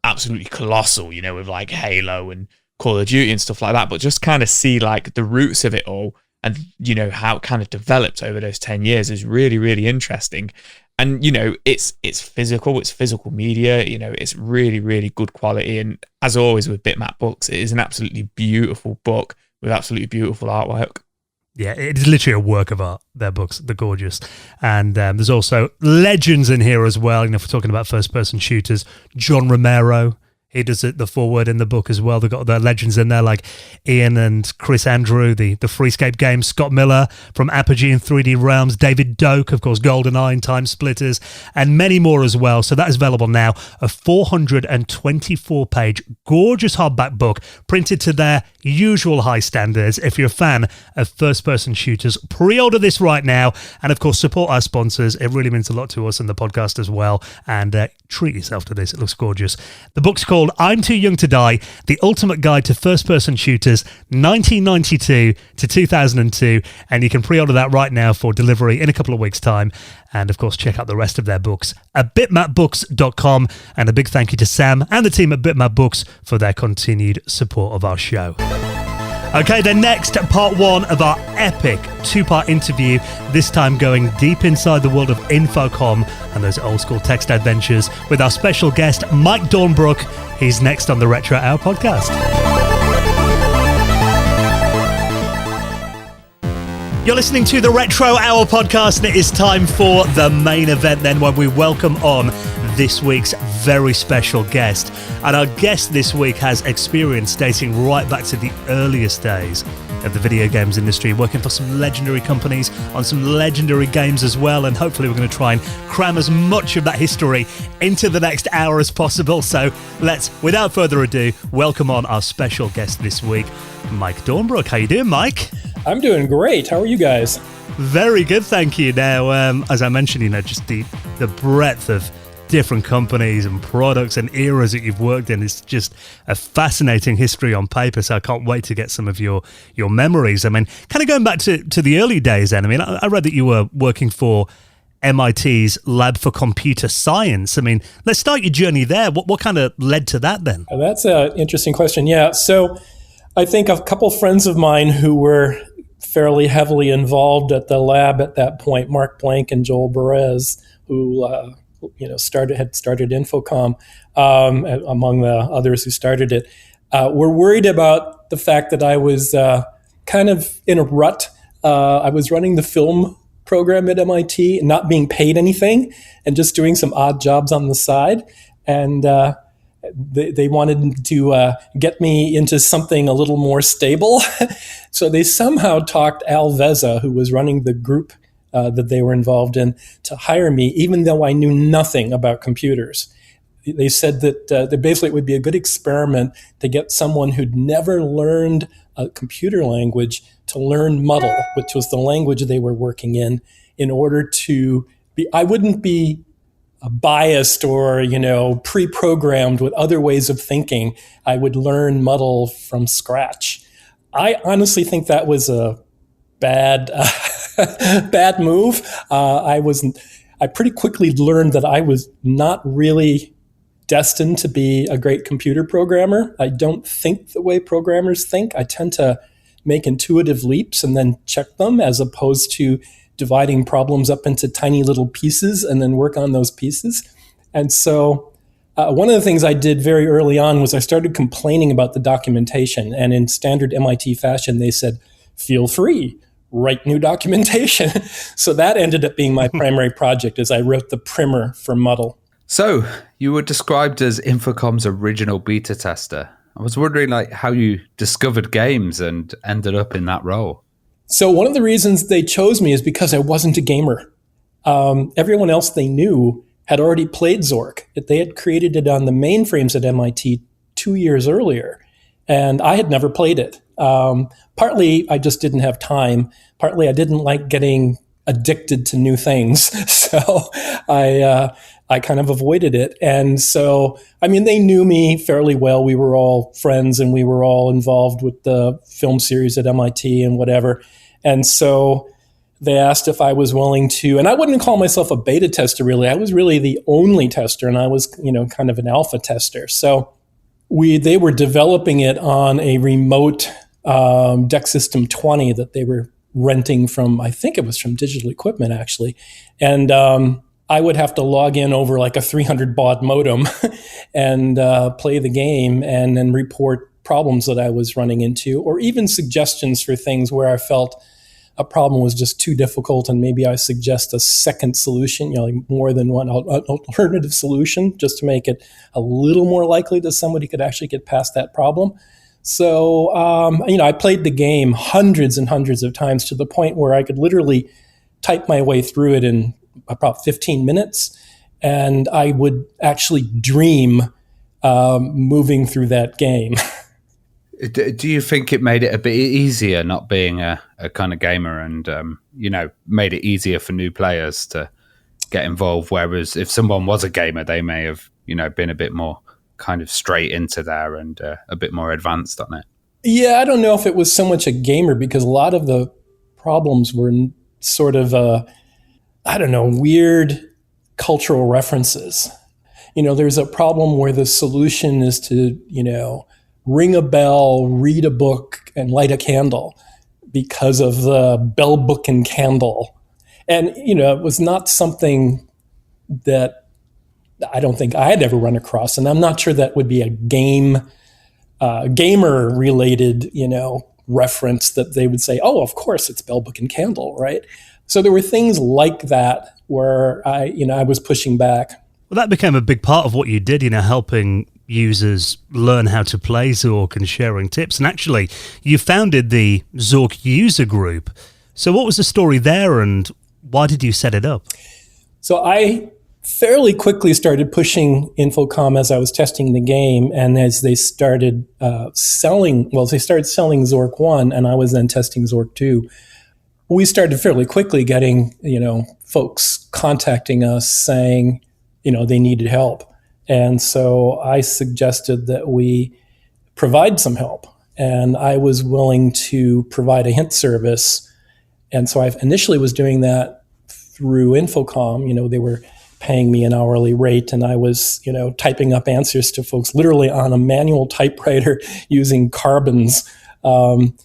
absolutely colossal, with like Halo and Call of Duty and stuff like that, but just kind of see like the roots of it all and, how it kind of developed over those 10 years is really, really interesting. And, it's physical media, it's really, really good quality. And as always with Bitmap Books, it is an absolutely beautiful book with absolutely beautiful artwork. Yeah, it is literally a work of art, their books. They're gorgeous. And there's also legends in here as well. If we're talking about first-person shooters, John Romero, he does the foreword in the book as well. They've got the legends in there like Ian and Chris Andrew, the Freescape games, Scott Miller from Apogee and 3D Realms, David Doak, of course, GoldenEye and Time Splitters, and many more as well. So that is available now, a 424-page gorgeous hardback book printed to their usual high standards. If you're a fan of first-person shooters, pre-order this right now. And, of course, support our sponsors. It really means a lot to us and the podcast as well. And treat yourself to this. It looks gorgeous. The book's called called I'm Too Young to Die, The Ultimate Guide to First-Person Shooters, 1992 to 2002. And you can pre-order that right now for delivery in a couple of weeks' time. And, of course, check out the rest of their books at bitmapbooks.com. And a big thank you to Sam and the team at Bitmap Books for their continued support of our show. Okay, then next, part one of our epic two-part interview, this time going deep inside the world of Infocom and those old-school text adventures with our special guest, Mike Dornbrook. He's next on the Retro Hour podcast. You're listening to the Retro Hour podcast, and it is time for the main event then, when we welcome on this week's very special guest. And our guest this week has experience dating right back to the earliest days of the video games industry, working for some legendary companies on some legendary games as well. And hopefully we're going to try and cram as much of that history into the next hour as possible. So let's, without further ado, welcome on our special guest this week, Mike Dornbrook. How you doing, Mike? I'm doing great. How are you guys? Very good, thank you. Now, as I mentioned, just the breadth of different companies and products and eras that you've worked in is just a fascinating history on paper. So I can't wait to get some of your memories. I mean, kind of going back to the early days then. I mean, I read that you were working for MIT's Lab for Computer Science. I mean, let's start your journey there. What kind of led to that then? That's an interesting question. Yeah. So I think a couple friends of mine who were fairly heavily involved at the lab at that point, Mark Blank and Joel Perez, who had started Infocom, among the others who started it, were worried about the fact that I was kind of in a rut. I was running the film program at MIT and not being paid anything and just doing some odd jobs on the side. And they wanted to get me into something a little more stable. So they somehow talked Al Veza, who was running the group that they were involved in, to hire me, even though I knew nothing about computers. They said that basically it would be a good experiment to get someone who'd never learned a computer language to learn Muddle, which was the language they were working in order to be, I wouldn't be biased or, pre-programmed with other ways of thinking. I would learn Muddle from scratch. I honestly think that was a bad move. I pretty quickly learned that I was not really destined to be a great computer programmer. I don't think the way programmers think. I tend to make intuitive leaps and then check them, as opposed to dividing problems up into tiny little pieces and then work on those pieces. And so one of the things I did very early on was I started complaining about the documentation. And in standard MIT fashion, they said, feel free, write new documentation. So that ended up being my primary project, as I wrote the primer for Muddle. So you were described as Infocom's original beta tester. I was wondering how you discovered games and ended up in that role. So one of the reasons they chose me is because I wasn't a gamer. Everyone else they knew had already played Zork. They had created it on the mainframes at MIT 2 years earlier, and I had never played it. Partly I just didn't have time. Partly I didn't like getting addicted to new things. So I kind of avoided it. And so, they knew me fairly well. We were all friends and we were all involved with the film series at MIT and whatever. And so they asked if I was willing to, and I wouldn't call myself a beta tester really. I was really the only tester, and I was, kind of an alpha tester. So they were developing it on a remote Deck System 20 that they were renting from, I think it was from Digital Equipment actually. And I would have to log in over a 300 baud modem and play the game and then report problems that I was running into, or even suggestions for things where I felt a problem was just too difficult and maybe I suggest a second solution, more than one alternative solution, just to make it a little more likely that somebody could actually get past that problem. So, I played the game hundreds and hundreds of times to the point where I could literally type my way through it in about 15 minutes. And I would actually dream moving through that game. Do you think it made it a bit easier not being a kind of gamer and, made it easier for new players to get involved? Whereas if someone was a gamer, they may have, been a bit more kind of straight into there and a bit more advanced on it? Yeah, I don't know if it was so much a gamer, because a lot of the problems were sort of, weird cultural references. There's a problem where the solution is to, ring a bell, read a book, and light a candle because of the bell, book, and candle. And, it was not something that I don't think I had ever run across. And I'm not sure that would be a gamer-related, reference that they would say, oh, of course, it's bell, book, and candle, right? So there were things like that where I was pushing back. Well, that became a big part of what you did, helping users learn how to play Zork and sharing tips. And actually, you founded the Zork user group. So what was the story there, and why did you set it up? So I fairly quickly started pushing Infocom as I was testing the game, and as they started selling Zork 1, and I was then testing Zork 2. We started fairly quickly getting, folks contacting us saying, they needed help. And so I suggested that we provide some help. And I was willing to provide a hint service. And so I initially was doing that through Infocom. They were paying me an hourly rate, and I was, typing up answers to folks literally on a manual typewriter using carbons. And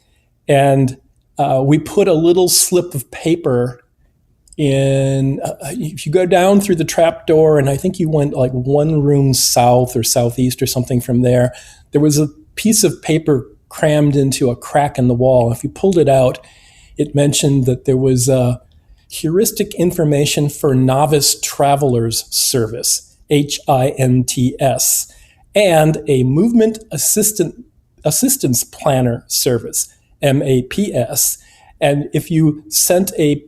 we put a little slip of paper in, if you go down through the trap door, and I think you went like one room south or southeast or something from there, there was a piece of paper crammed into a crack in the wall. If you pulled it out, it mentioned that there was a heuristic information for novice travelers service, HINTS, and a movement assistance planner service, MAPS. And if you sent a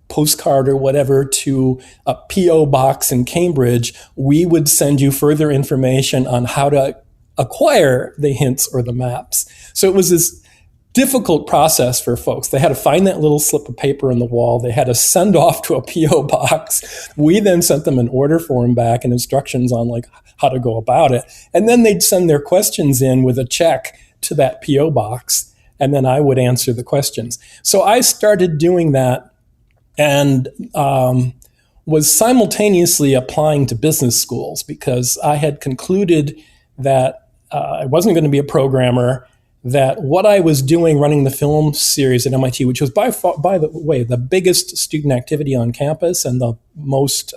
postcard or whatever to a P.O. box in Cambridge, we would send you further information on how to acquire the hints or the maps. So it was this difficult process for folks. They had to find that little slip of paper in the wall. They had to send off to a P.O. box. We then sent them an order form back and instructions on like how to go about it. And then they'd send their questions in with a check to that P.O. box, and then I would answer the questions. So I started doing that, and was simultaneously applying to business schools, because I had concluded that I wasn't going to be a programmer, that what I was doing running the film series at MIT, which was by the way, the biggest student activity on campus and the most,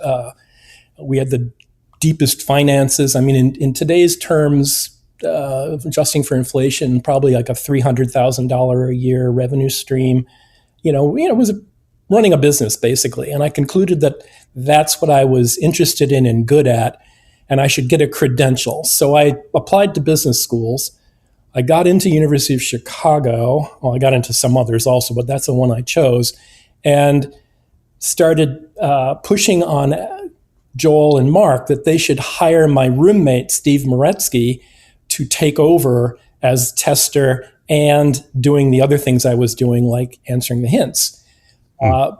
we had the deepest finances. I mean, in today's terms, adjusting for inflation, probably like a $300,000 a year revenue stream. It was running a business basically. And I concluded that that's what I was interested in and good at, and I should get a credential. So I applied to business schools. I got into University of Chicago. Well, I got into some others also, but that's the one I chose, and started pushing on Joel and Mark that they should hire my roommate, Steve Moretsky, to take over as tester and doing the other things I was doing, like answering the hints.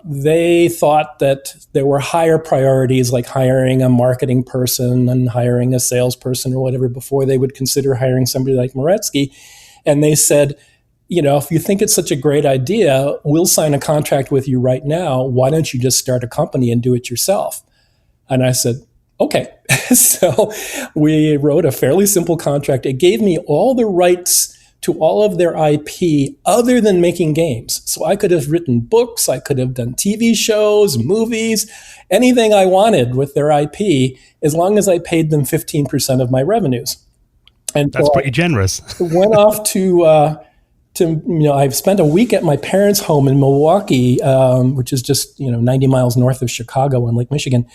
They thought that there were higher priorities, like hiring a marketing person and hiring a salesperson or whatever, before they would consider hiring somebody like Moretsky. And they said, if you think it's such a great idea, we'll sign a contract with you right now. Why don't you just start a company and do it yourself? And I said, okay. So we wrote a fairly simple contract. It gave me all the rights to all of their IP other than making games. So I could have written books, I could have done TV shows, movies, anything I wanted with their IP, as long as I paid them 15% of my revenues. And that's pretty generous. Went off to I've spent a week at my parents' home in Milwaukee, which is just 90 miles north of Chicago on Lake Michigan,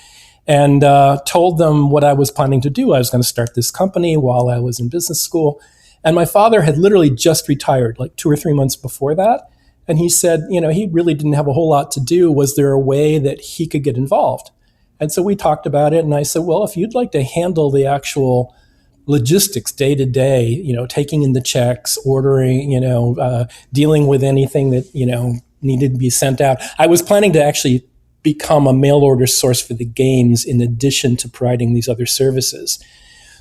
and told them what I was planning to do. I was going to start this company while I was in business school. And my father had literally just retired, like 2 or 3 months before that. And he said, he really didn't have a whole lot to do. Was there a way that he could get involved? And so we talked about it. And I said, well, if you'd like to handle the actual logistics day to day, taking in the checks, ordering, dealing with anything that, needed to be sent out. I was planning to actually become a mail order source for the games in addition to providing these other services.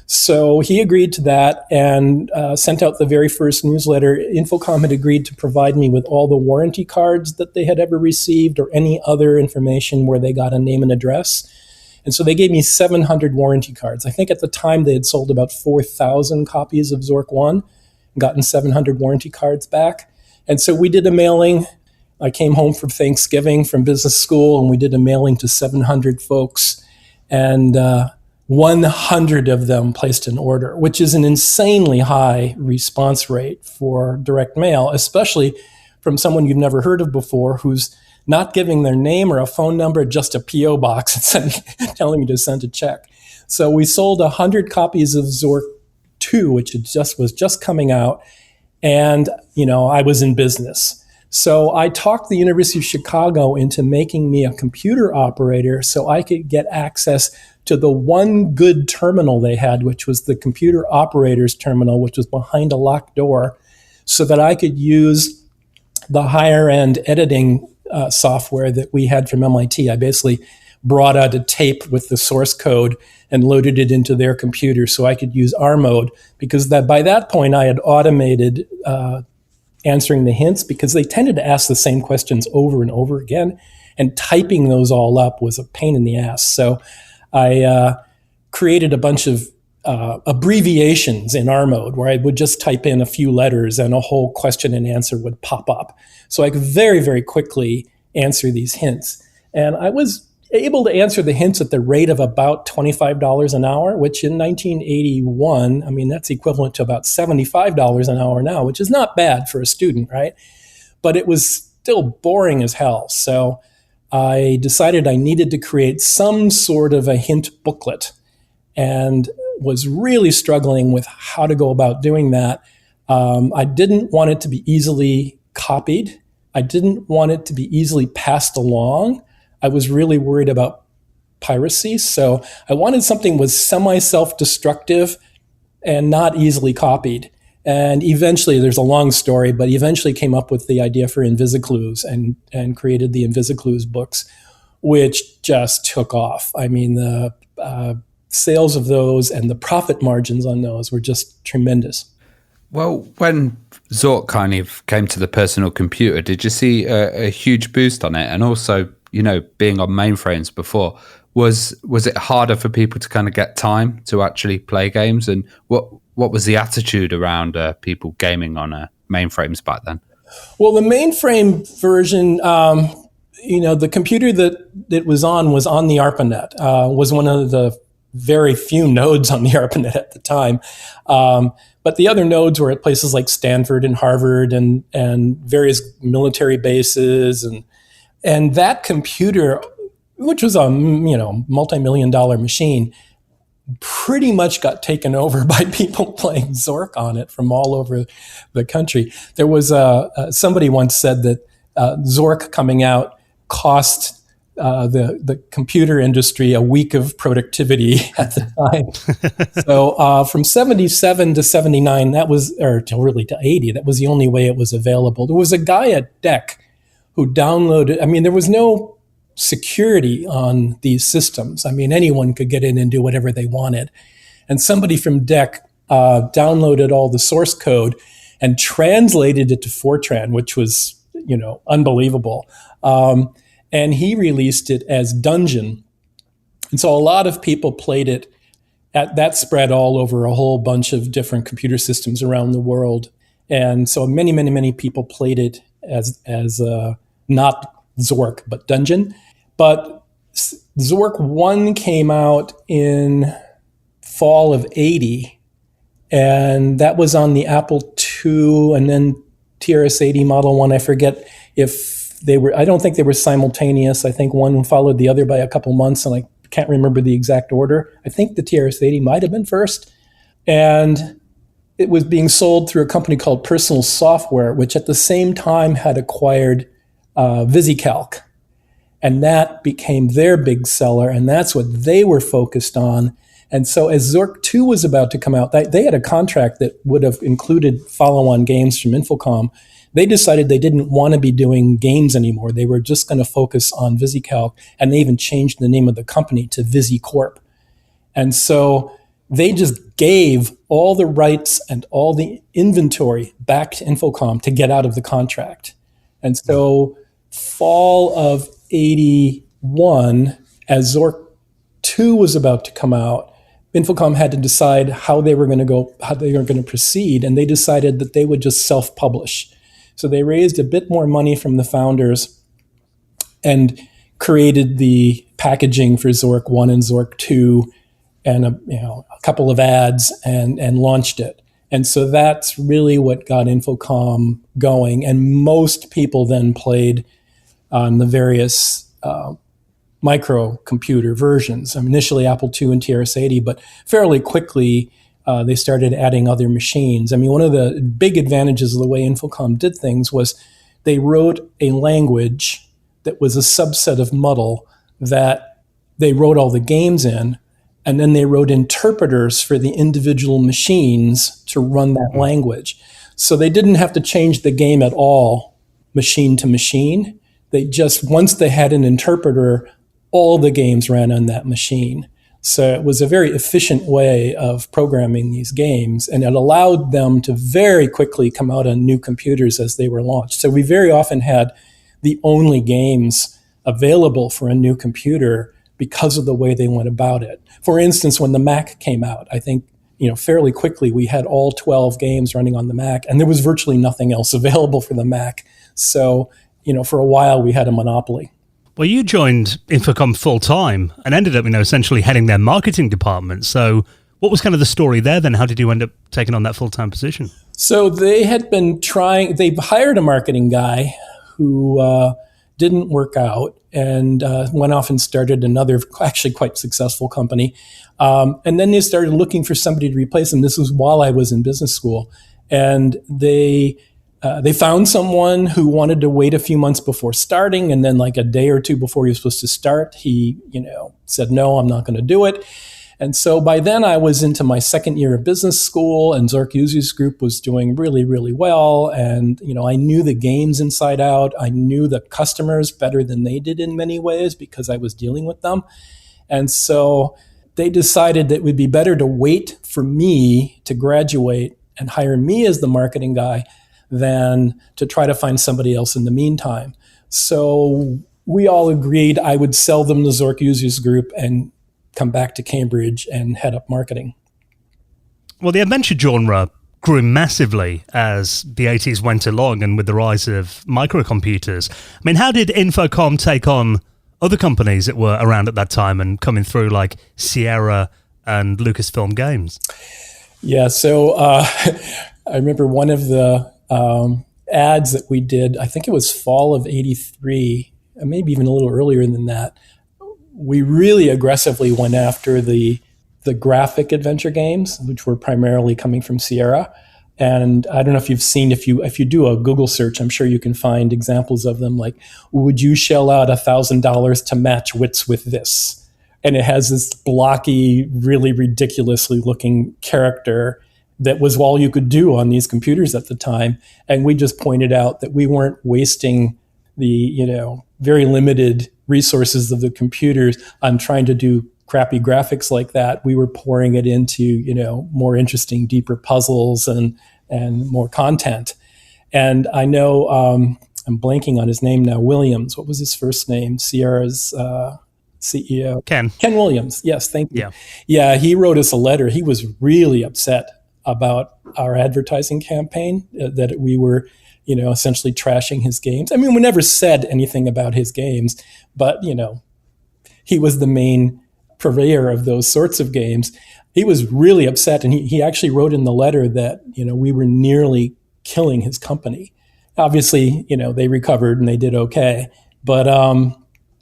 So he agreed to that and sent out the very first newsletter. Infocom had agreed to provide me with all the warranty cards that they had ever received or any other information where they got a name and address. And so they gave me 700 warranty cards. I think at the time they had sold about 4,000 copies of Zork 1, gotten 700 warranty cards back. And so we did a mailing. I came home from Thanksgiving from business school, and we did a mailing to 700 folks. And 100 of them placed an order, which is an insanely high response rate for direct mail, especially from someone you've never heard of before who's not giving their name or a phone number, just a P.O. box and telling me to send a check. So we sold 100 copies of Zork 2, which was just coming out, and I was in business. So I talked the University of Chicago into making me a computer operator so I could get access to the one good terminal they had, which was the computer operator's terminal, which was behind a locked door, so that I could use the higher end editing software that we had from MIT. I basically brought out a tape with the source code and loaded it into their computer so I could use R mode, because by that point I had automated answering the hints, because they tended to ask the same questions over and over again, and typing those all up was a pain in the ass. So I created a bunch of abbreviations in R mode where I would just type in a few letters and a whole question and answer would pop up. So I could very, very quickly answer these hints. And I was able to answer the hints at the rate of about $25 an hour, which in 1981, that's equivalent to about $75 an hour now, which is not bad for a student, right? But it was still boring as hell. So I decided I needed to create some sort of a hint booklet, and was really struggling with how to go about doing that. I didn't want it to be easily copied. I didn't want it to be easily passed along. I was really worried about piracy. So I wanted something that was semi-self-destructive and not easily copied. And eventually, there's a long story, but eventually came up with the idea for InvisiClues and created the InvisiClues books, which just took off. The sales of those and the profit margins on those were just tremendous. Well, when Zork kind of came to the personal computer, did you see a huge boost on it? And also, being on mainframes before, was it harder for people to kind of get time to actually play games? And what was the attitude around people gaming on mainframes back then? Well, the mainframe version, the computer that it was on the ARPANET, was one of the very few nodes on the ARPANET at the time. But the other nodes were at places like Stanford and Harvard and various military bases. And that computer, which was a multi-million-dollar machine, pretty much got taken over by people playing Zork on it from all over the country. There was somebody once said that Zork coming out cost the computer industry a week of productivity at the time. So from 77 to 79, to 80, that was the only way it was available. There was a guy at DEC who downloaded, there was no security on these systems. Anyone could get in and do whatever they wanted. And somebody from DEC downloaded all the source code and translated it to Fortran, which was, unbelievable. And he released it as Dungeon. And so a lot of people played it. That spread all over a whole bunch of different computer systems around the world. And so many, many, many people played it as not Zork, but Dungeon. But Zork 1 came out in fall of 80, and that was on the Apple II and then TRS-80 Model 1. I forget if they were, I don't think they were simultaneous. I think one followed the other by a couple months, and I can't remember the exact order. I think the TRS-80 might have been first. And it was being sold through a company called Personal Software, which at the same time had acquired VisiCalc. And that became their big seller, and that's what they were focused on. And so as Zork 2 was about to come out, they had a contract that would have included follow-on games from Infocom. They decided they didn't want to be doing games anymore. They were just going to focus on VisiCalc, and they even changed the name of the company to VisiCorp. And so they just gave all the rights and all the inventory back to Infocom to get out of the contract. And so fall of 81, as Zork 2 was about to come out, Infocom had to decide how they were going to proceed, and they decided that they would just self-publish. So they raised a bit more money from the founders and created the packaging for Zork 1 and Zork 2 and a couple of ads and launched it. And so that's really what got Infocom going. And most people then played on the various microcomputer versions. Initially Apple II and TRS-80, but fairly quickly they started adding other machines. One of the big advantages of the way Infocom did things was they wrote a language that was a subset of Muddle that they wrote all the games in, and then they wrote interpreters for the individual machines to run that language. So they didn't have to change the game at all, machine to machine. They just, once they had an interpreter, all the games ran on that machine. So it was a very efficient way of programming these games, and it allowed them to very quickly come out on new computers as they were launched. So we very often had the only games available for a new computer because of the way they went about it. For instance, when the Mac came out, I think fairly quickly we had all 12 games running on the Mac, and there was virtually nothing else available for the Mac. So for a while we had a monopoly. Well, you joined Infocom full time and ended up, essentially heading their marketing department. So what was kind of the story there then? How did you end up taking on that full-time position? So they had been they hired a marketing guy who didn't work out and went off and started another actually quite successful company. And then they started looking for somebody to replace him. This was while I was in business school. And they found someone who wanted to wait a few months before starting, and then like a day or two before he was supposed to start, he said, no, I'm not going to do it. And so by then I was into my second year of business school, and Zork Users Group was doing really, really well. And, I knew the games inside out. I knew the customers better than they did in many ways because I was dealing with them. And so they decided that it would be better to wait for me to graduate and hire me as the marketing guy than to try to find somebody else in the meantime. So we all agreed I would sell them the Zork Users Group and come back to Cambridge and head up marketing. Well, the adventure genre grew massively as the 80s went along, and with the rise of microcomputers. How did Infocom take on other companies that were around at that time and coming through, like Sierra and Lucasfilm Games? Yeah, so I remember one of the ads that we did, I think it was fall of 83, maybe even a little earlier than that. We really aggressively went after the graphic adventure games, which were primarily coming from Sierra. And I don't know if you've seen, if you do a Google search, I'm sure you can find examples of them, like, would you shell out $1,000 to match wits with this? And it has this blocky, really ridiculously looking character that was all you could do on these computers at the time. And we just pointed out that we weren't wasting the, very limited resources of the computers on trying to do crappy graphics like that. We were pouring it into, more interesting, deeper puzzles and more content. And I know, I'm blanking on his name now, Williams. What was his first name? Sierra's CEO. Ken Williams. Yes, thank you. Yeah. Yeah, he wrote us a letter. He was really upset about our advertising campaign, that we were, essentially trashing his games. We never said anything about his games, but, he was the main purveyor of those sorts of games. He was really upset, and he actually wrote in the letter that, we were nearly killing his company. Obviously, they recovered and they did okay. But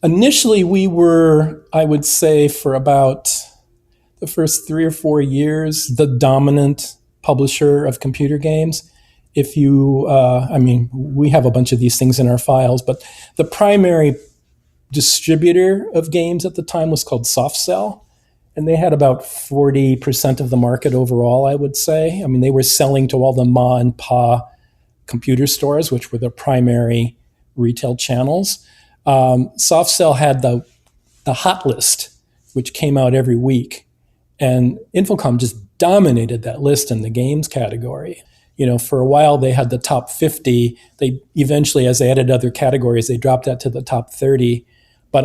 initially we were, I would say, for about the first 3 or 4 years, the dominant publisher of computer games. If you, we have a bunch of these things in our files, but the primary distributor of games at the time was called SoftCell, and they had about 40% of the market overall, I would say. They were selling to all the ma and pa computer stores, which were the primary retail channels. SoftCell had the hot list, which came out every week. And Infocom just dominated that list in the games category. For a while they had the top 50. They eventually, as they added other categories, they dropped that to the top 30. But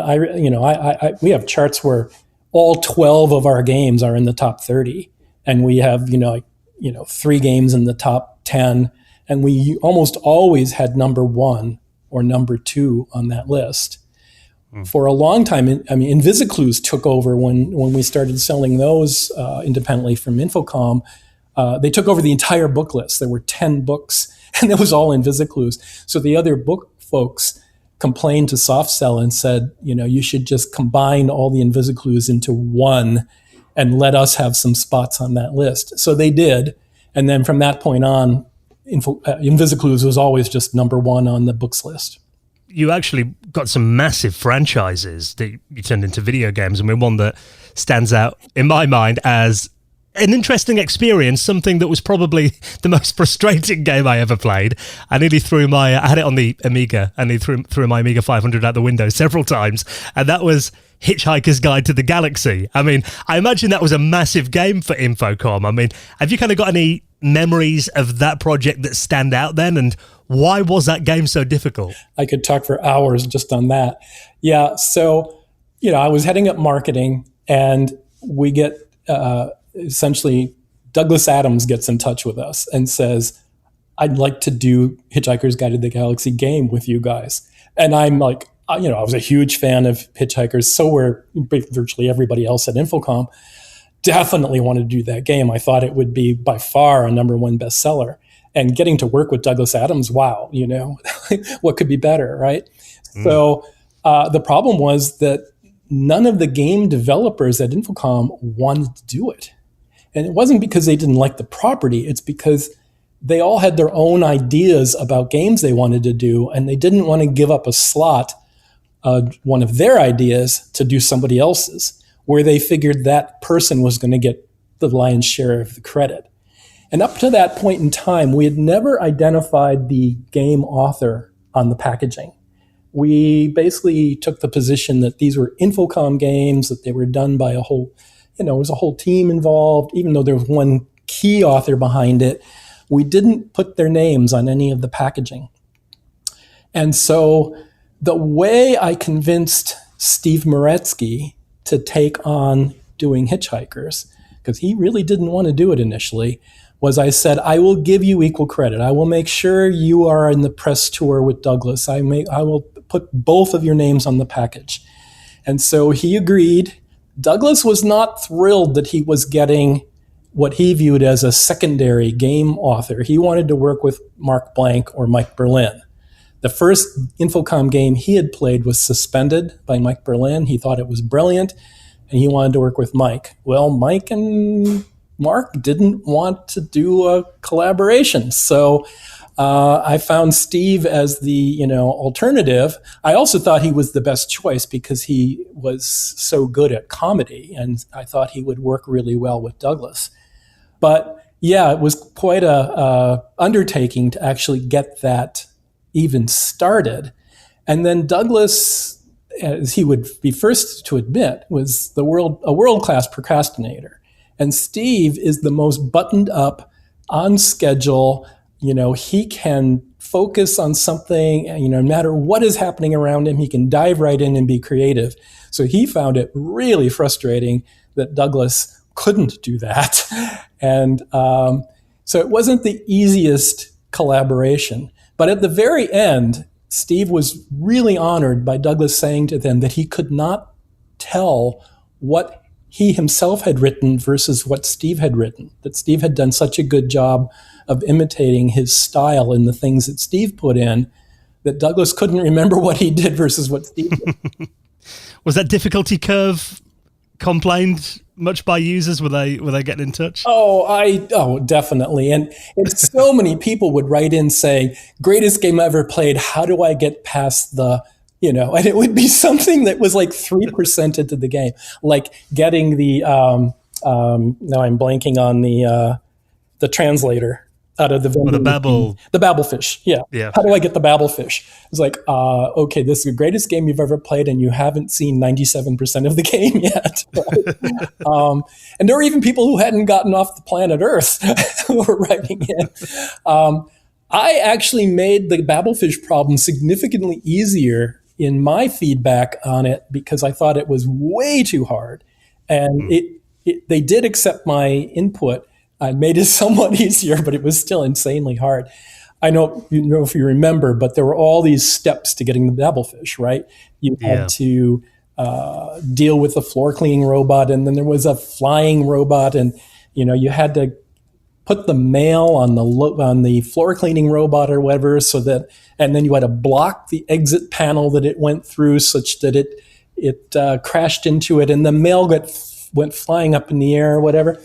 we have charts where all 12 of our games are in the top 30, and we have 3 games in the top 10, and we almost always had number 1 or number 2 on that list. For a long time, Invisiclues took over when we started selling those independently from Infocom. They took over the entire book list. There were 10 books, and it was all Invisiclues. So the other book folks complained to SoftSell and said, you should just combine all the Invisiclues into one and let us have some spots on that list. So they did. And then from that point on, Invisiclues was always just number 1 on the books list. You actually got some massive franchises that you turned into video games. one that stands out in my mind as an interesting experience, something that was probably the most frustrating game I ever played. I had it on the Amiga, and I threw my Amiga 500 out the window several times, and that was Hitchhiker's Guide to the Galaxy. I imagine that was a massive game for Infocom. Have you kind of got any memories of that project that stand out then, and why was that game so difficult? I could talk for hours just on that. Yeah, so, I was heading up marketing, and we get essentially Douglas Adams gets in touch with us and says, I'd like to do Hitchhiker's Guide to the Galaxy game with you guys. And I'm like, I was a huge fan of Hitchhikers. So were virtually everybody else at Infocom. Definitely wanted to do that game. I thought it would be by far a number 1 bestseller. And getting to work with Douglas Adams, wow, what could be better, right? So the problem was that none of the game developers at Infocom wanted to do it. And it wasn't because they didn't like the property. It's because they all had their own ideas about games they wanted to do, and they didn't want to give up a slot, one of their ideas, to do somebody else's, where they figured that person was going to get the lion's share of the credit. And up to that point in time, we had never identified the game author on the packaging. We basically took the position that these were Infocom games, that they were done by a whole, there was a whole team involved, even though there was one key author behind it. We didn't put their names on any of the packaging. And so the way I convinced Steve Moretsky to take on doing Hitchhikers, because he really didn't want to do it initially, was I said, I will give you equal credit. I will make sure you are in the press tour with Douglas. I will put both of your names on the package. And so he agreed. Douglas was not thrilled that he was getting what he viewed as a secondary game author. He wanted to work with Mark Blank or Mike Berlin. The first Infocom game he had played was Suspended by Mike Berlin. He thought it was brilliant, and he wanted to work with Mike. Well, Mike and Mark didn't want to do a collaboration. So I found Steve as the alternative. I also thought he was the best choice because he was so good at comedy, and I thought he would work really well with Douglas. But yeah, it was quite a undertaking to actually get that even started. And then Douglas, as he would be first to admit, was a world-class procrastinator. And Steve is the most buttoned up, on schedule. He can focus on something, no matter what is happening around him, he can dive right in and be creative. So he found it really frustrating that Douglas couldn't do that. And so it wasn't the easiest collaboration. But at the very end, Steve was really honored by Douglas saying to them that he could not tell what he himself had written versus what Steve had written, that Steve had done such a good job of imitating his style in the things that Steve put in, that Douglas couldn't remember what he did versus what Steve did. Was that difficulty curve complained much by users? Were they getting in touch? Oh, definitely. And so many people would write in saying, greatest game I ever played, how do I get past the and it would be something that was like 3% into the game, like getting the now I'm blanking on the translator. out of the vending the Babel. The Babelfish, yeah. Yeah. How do I get the Babelfish? It's like, okay, this is the greatest game you've ever played, and you haven't seen 97% of the game yet. Right? And there were even people who hadn't gotten off the planet Earth who were writing in. I actually made the Babelfish problem significantly easier in my feedback on it because I thought it was way too hard. And they did accept my input. I made it somewhat easier, but it was still insanely hard. I know if you remember, but there were all these steps to getting the Babelfish, right? You had to deal with the floor cleaning robot, and then there was a flying robot, and you had to put the mail on the floor cleaning robot or whatever, and then you had to block the exit panel that it went through, such that it crashed into it, and the mail went flying up in the air or whatever.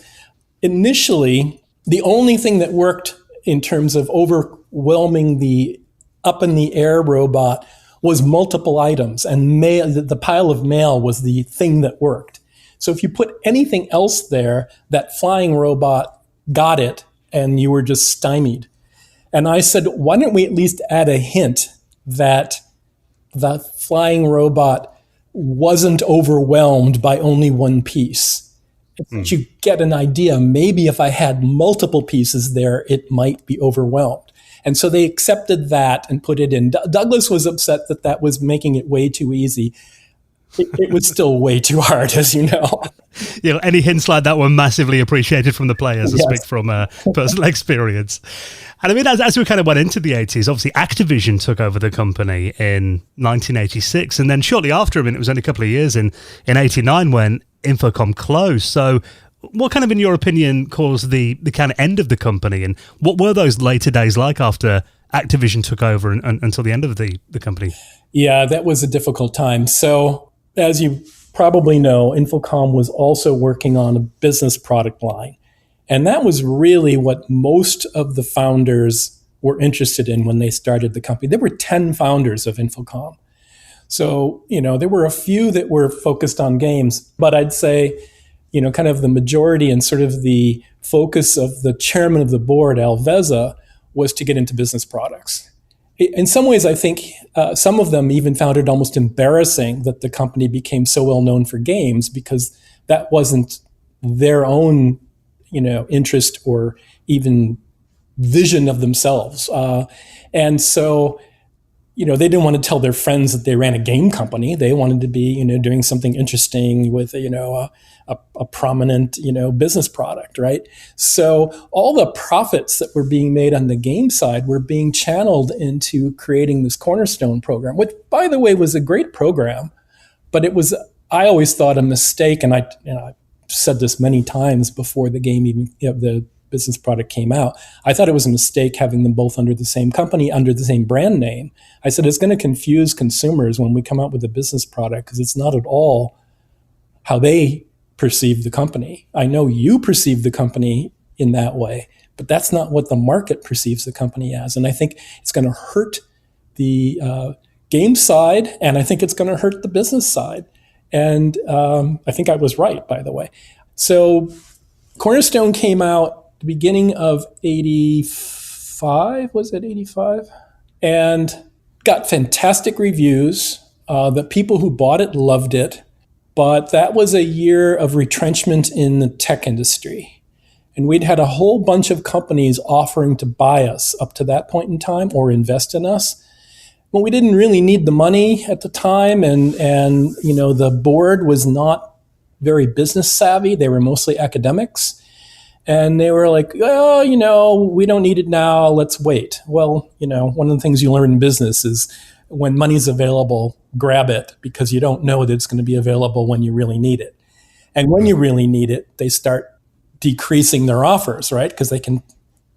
Initially, the only thing that worked in terms of overwhelming the up in the air robot was multiple items, and the pile of mail was the thing that worked. So if you put anything else there, that flying robot got it, and you were just stymied. And I said, why don't we at least add a hint that the flying robot wasn't overwhelmed by only one piece? That you get an idea, maybe if I had multiple pieces there, it might be overwhelmed. And so they accepted that and put it in. Douglas was upset that was making it way too easy. It was still way too hard, as you know. Any hints like that were massively appreciated from the players, I speak from personal experience. And I mean, as we kind of went into the 80s, obviously Activision took over the company in 1986. And then shortly after, it was only a couple of years in 89 when Infocom closed. So what kind of, in your opinion, caused the kind of end of the company? And what were those later days like after Activision took over and until the end of the company? Yeah, that was a difficult time. So as you probably know, Infocom was also working on a business product line. And that was really what most of the founders were interested in when they started the company. There were 10 founders of Infocom. So, there were a few that were focused on games, but I'd say, kind of the majority and sort of the focus of the chairman of the board, Al Vezza, was to get into business products. In some ways, I think some of them even found it almost embarrassing that the company became so well known for games, because that wasn't their own, interest or even vision of themselves. And so, they didn't want to tell their friends that they ran a game company. They wanted to be, doing something interesting with, a prominent, business product, right? So all the profits that were being made on the game side were being channeled into creating this Cornerstone program, which, by the way, was a great program, but it was, I always thought, a mistake. And I said this many times before the game even, the business product came out. I thought it was a mistake having them both under the same company, under the same brand name. I said, it's going to confuse consumers when we come out with a business product, because it's not at all how they perceive the company. I know you perceive the company in that way, but that's not what the market perceives the company as. And I think it's going to hurt the game side, and I think it's going to hurt the business side. And I think I was right, by the way. So Cornerstone came out the beginning of 85, was it 85? And got fantastic reviews. The people who bought it loved it. But that was a year of retrenchment in the tech industry. And we'd had a whole bunch of companies offering to buy us up to that point in time or invest in us. Well, we didn't really need the money at the time. And the board was not very business savvy. They were mostly academics. And they were like, oh, we don't need it now. Let's wait. Well, one of the things you learn in business is when money's available, grab it, because you don't know that it's going to be available when you really need it. And when you really need it, they start decreasing their offers, right? Because they can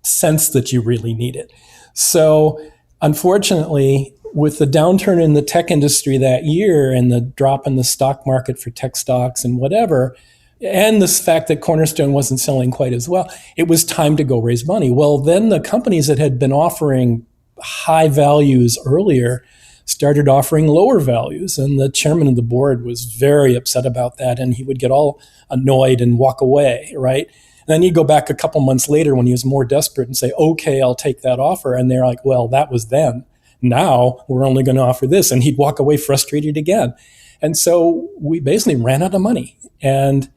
sense that you really need it. So unfortunately, with the downturn in the tech industry that year and the drop in the stock market for tech stocks and whatever, and this fact that Cornerstone wasn't selling quite as well, it was time to go raise money. Well, then the companies that had been offering high values earlier started offering lower values. And the chairman of the board was very upset about that. And he would get all annoyed and walk away, right? then you go back a couple months later when he was more desperate and say, okay, I'll take that offer. And they're like, well, that was then. Now we're only going to offer this. And he'd walk away frustrated again. And so we basically ran out of money, and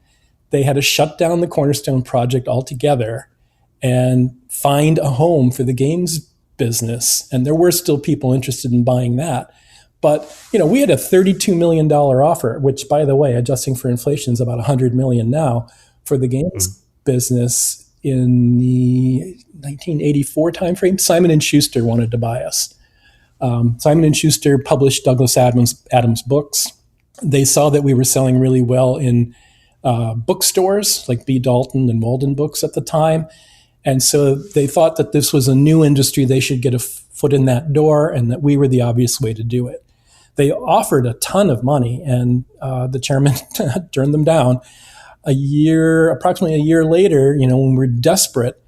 they had to shut down the Cornerstone project altogether and find a home for the games business. And there were still people interested in buying that. But, we had a $32 million offer, which, by the way, adjusting for inflation, is about $100 million now for the games business in the 1984 timeframe. Simon & Schuster wanted to buy us. Simon & Schuster published Douglas Adams books. They saw that we were selling really well in bookstores like B. Dalton and Walden Books at the time. And so they thought that this was a new industry. They should get a foot in that door, and that we were the obvious way to do it. They offered a ton of money, and the chairman turned them down. Approximately a year later, when we were desperate,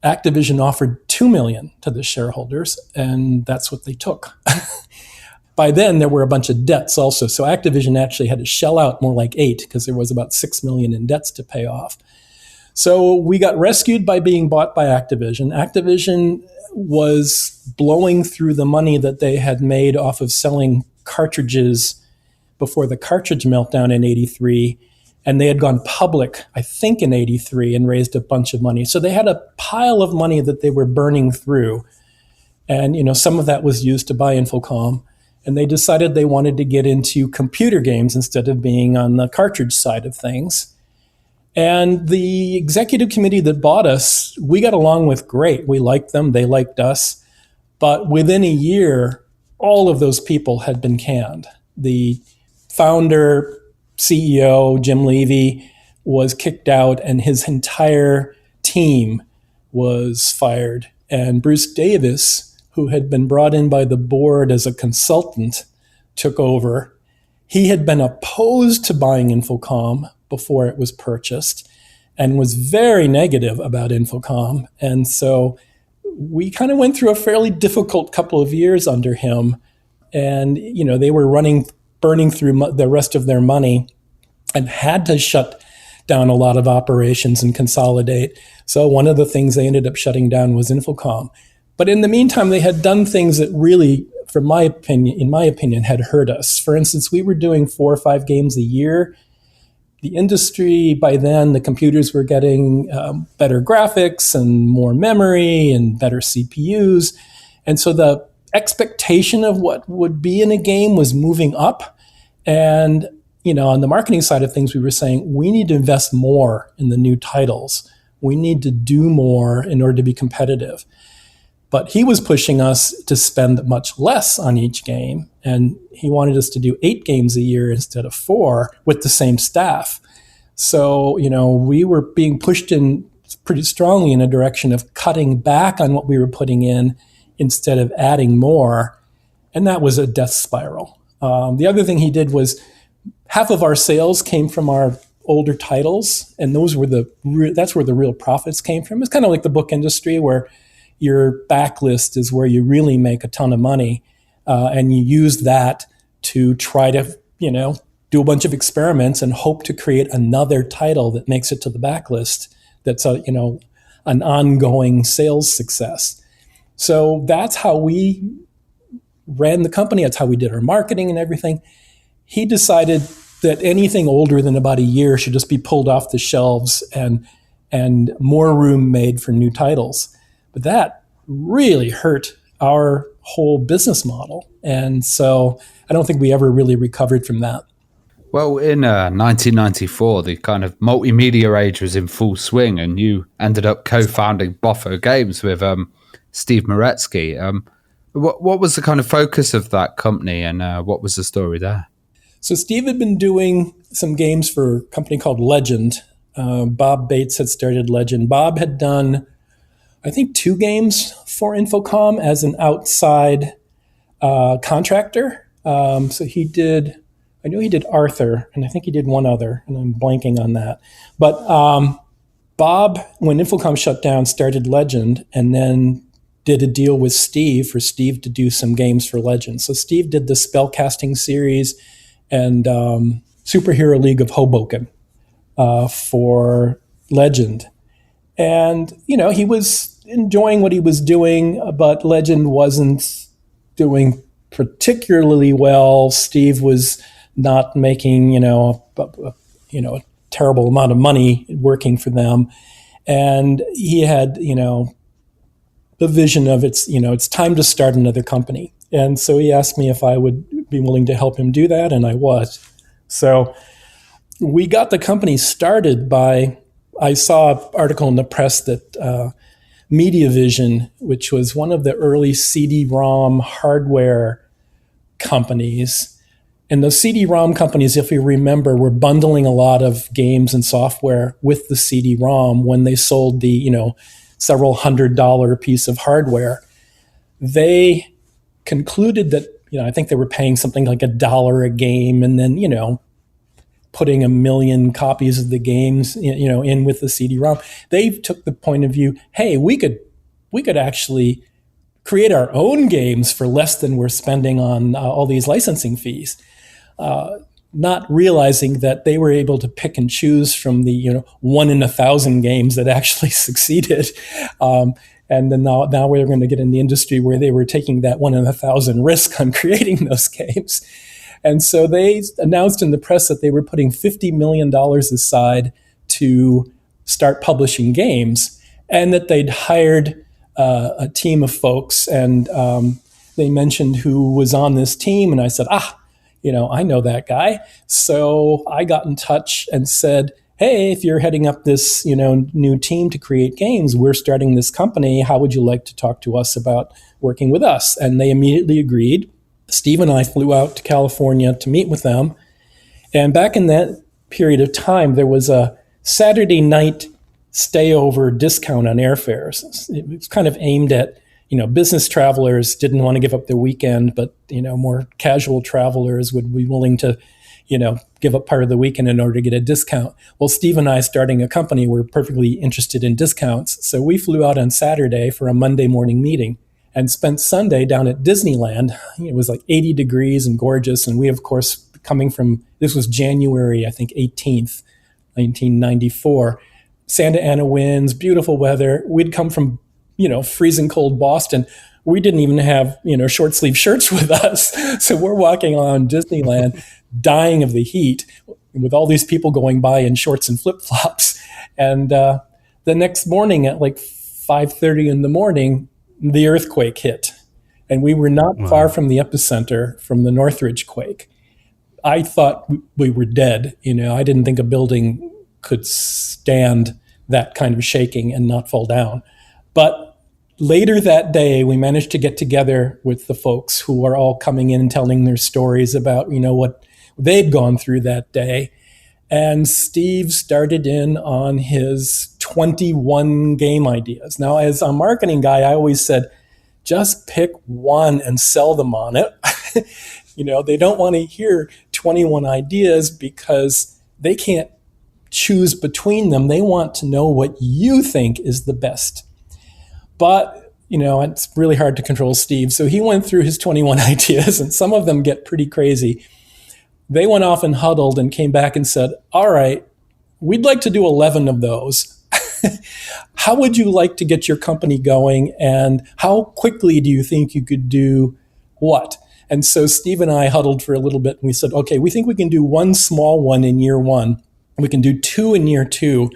Activision offered $2 million to the shareholders, and that's what they took. By then, there were a bunch of debts also. So Activision actually had to shell out more like $8 million, because there was about $6 million in debts to pay off. So we got rescued by being bought by Activision. Activision was blowing through the money that they had made off of selling cartridges before the cartridge meltdown in 83. And they had gone public, I think, in 83 and raised a bunch of money. So they had a pile of money that they were burning through. And, some of that was used to buy Infocom. And they decided they wanted to get into computer games instead of being on the cartridge side of things. And the executive committee that bought us, we got along with great. We liked them. They liked us. But within a year, all of those people had been canned. The founder, CEO, Jim Levy, was kicked out, and his entire team was fired. And Bruce Davis, who had been brought in by the board as a consultant, took over. He had been opposed to buying Infocom before it was purchased and was very negative about Infocom. And so we kind of went through a fairly difficult couple of years under him. And, they were burning through the rest of their money and had to shut down a lot of operations and consolidate. So one of the things they ended up shutting down was Infocom. But in the meantime, they had done things that really, in my opinion, had hurt us. For instance, we were doing 4 or 5 games a year. The industry, by then, the computers were getting better graphics and more memory and better CPUs. And so the expectation of what would be in a game was moving up. And, on the marketing side of things, we were saying, we need to invest more in the new titles. We need to do more in order to be competitive. But he was pushing us to spend much less on each game. And he wanted us to do 8 games a year instead of 4 with the same staff. So, we were being pushed in pretty strongly in a direction of cutting back on what we were putting in instead of adding more. And that was a death spiral. The other thing he did was half of our sales came from our older titles. And that's where the real profits came from. It's kind of like the book industry, where your backlist is where you really make a ton of money. And you use that to try to, do a bunch of experiments and hope to create another title that makes it to the backlist that's an ongoing sales success. So that's how we ran the company. That's how we did our marketing and everything. He decided that anything older than about a year should just be pulled off the shelves and more room made for new titles. But that really hurt our whole business model. And so I don't think we ever really recovered from that. Well, in 1994, the kind of multimedia age was in full swing, and you ended up co-founding Bofo Games with Steve Moretsky. What was the kind of focus of that company, and what was the story there? So Steve had been doing some games for a company called Legend. Bob Bates had started Legend. Bob had done, I think, 2 games for Infocom as an outside contractor. So he did, I know he did Arthur, and I think he did one other, and I'm blanking on that. But Bob, when Infocom shut down, started Legend, and then did a deal with Steve for Steve to do some games for Legend. So Steve did the Spellcasting series and Superhero League of Hoboken for Legend. And, he was enjoying what he was doing, but Legend wasn't doing particularly well. Steve was not making, a terrible amount of money working for them. And he had, the vision of it's time to start another company. And so he asked me if I would be willing to help him do that, and I was. So we got the company started by, I saw an article in the press that MediaVision, which was one of the early CD-ROM hardware companies, and those CD-ROM companies, if you remember, were bundling a lot of games and software with the CD-ROM when they sold the, several $100 piece of hardware. They concluded that, I think they were paying something like $1 a game, and then, putting 1 million copies of the games, in with the CD-ROM. They took the point of view, hey, we could actually create our own games for less than we're spending on all these licensing fees. Not realizing that they were able to pick and choose from the 1 in 1,000 games that actually succeeded, and then now we're going to get in the industry where they were taking that 1 in 1,000 risk on creating those games. And so they announced in the press that they were putting $50 million aside to start publishing games, and that they'd hired a team of folks, and they mentioned who was on this team, and I said, I know that guy. So I got in touch and said, hey, if you're heading up this, new team to create games, we're starting this company. How would you like to talk to us about working with us? And they immediately agreed. Steve and I flew out to California to meet with them. And back in that period of time, there was a Saturday night stayover discount on airfares. It was kind of aimed at business travelers didn't want to give up their weekend, but, more casual travelers would be willing to, give up part of the weekend in order to get a discount. Well, Steve and I, starting a company, were perfectly interested in discounts. So we flew out on Saturday for a Monday morning meeting and spent Sunday down at Disneyland. It was like 80 degrees and gorgeous. And we, of course, this was January, I think, 18th, 1994. Santa Ana winds, beautiful weather. We'd come from freezing cold Boston. We didn't even have, short sleeve shirts with us. So we're walking around Disneyland, dying of the heat, with all these people going by in shorts and flip flops. And the next morning at like 5:30 in the morning, the earthquake hit. And we were not far from the epicenter from the Northridge quake. I thought we were dead. I didn't think a building could stand that kind of shaking and not fall down. But later that day, we managed to get together with the folks who are all coming in and telling their stories about, what they'd gone through that day. And Steve started in on his 21 game ideas. Now, as a marketing guy, I always said, just pick one and sell them on it. They don't want to hear 21 ideas because they can't choose between them. They want to know what you think is the best. But, it's really hard to control Steve. So he went through his 21 ideas, and some of them get pretty crazy. They went off and huddled and came back and said, all right, we'd like to do 11 of those. How would you like to get your company going? And how quickly do you think you could do what? And so Steve and I huddled for a little bit, and we said, okay, we think we can do one small one in year 1. We can do 2 in year 2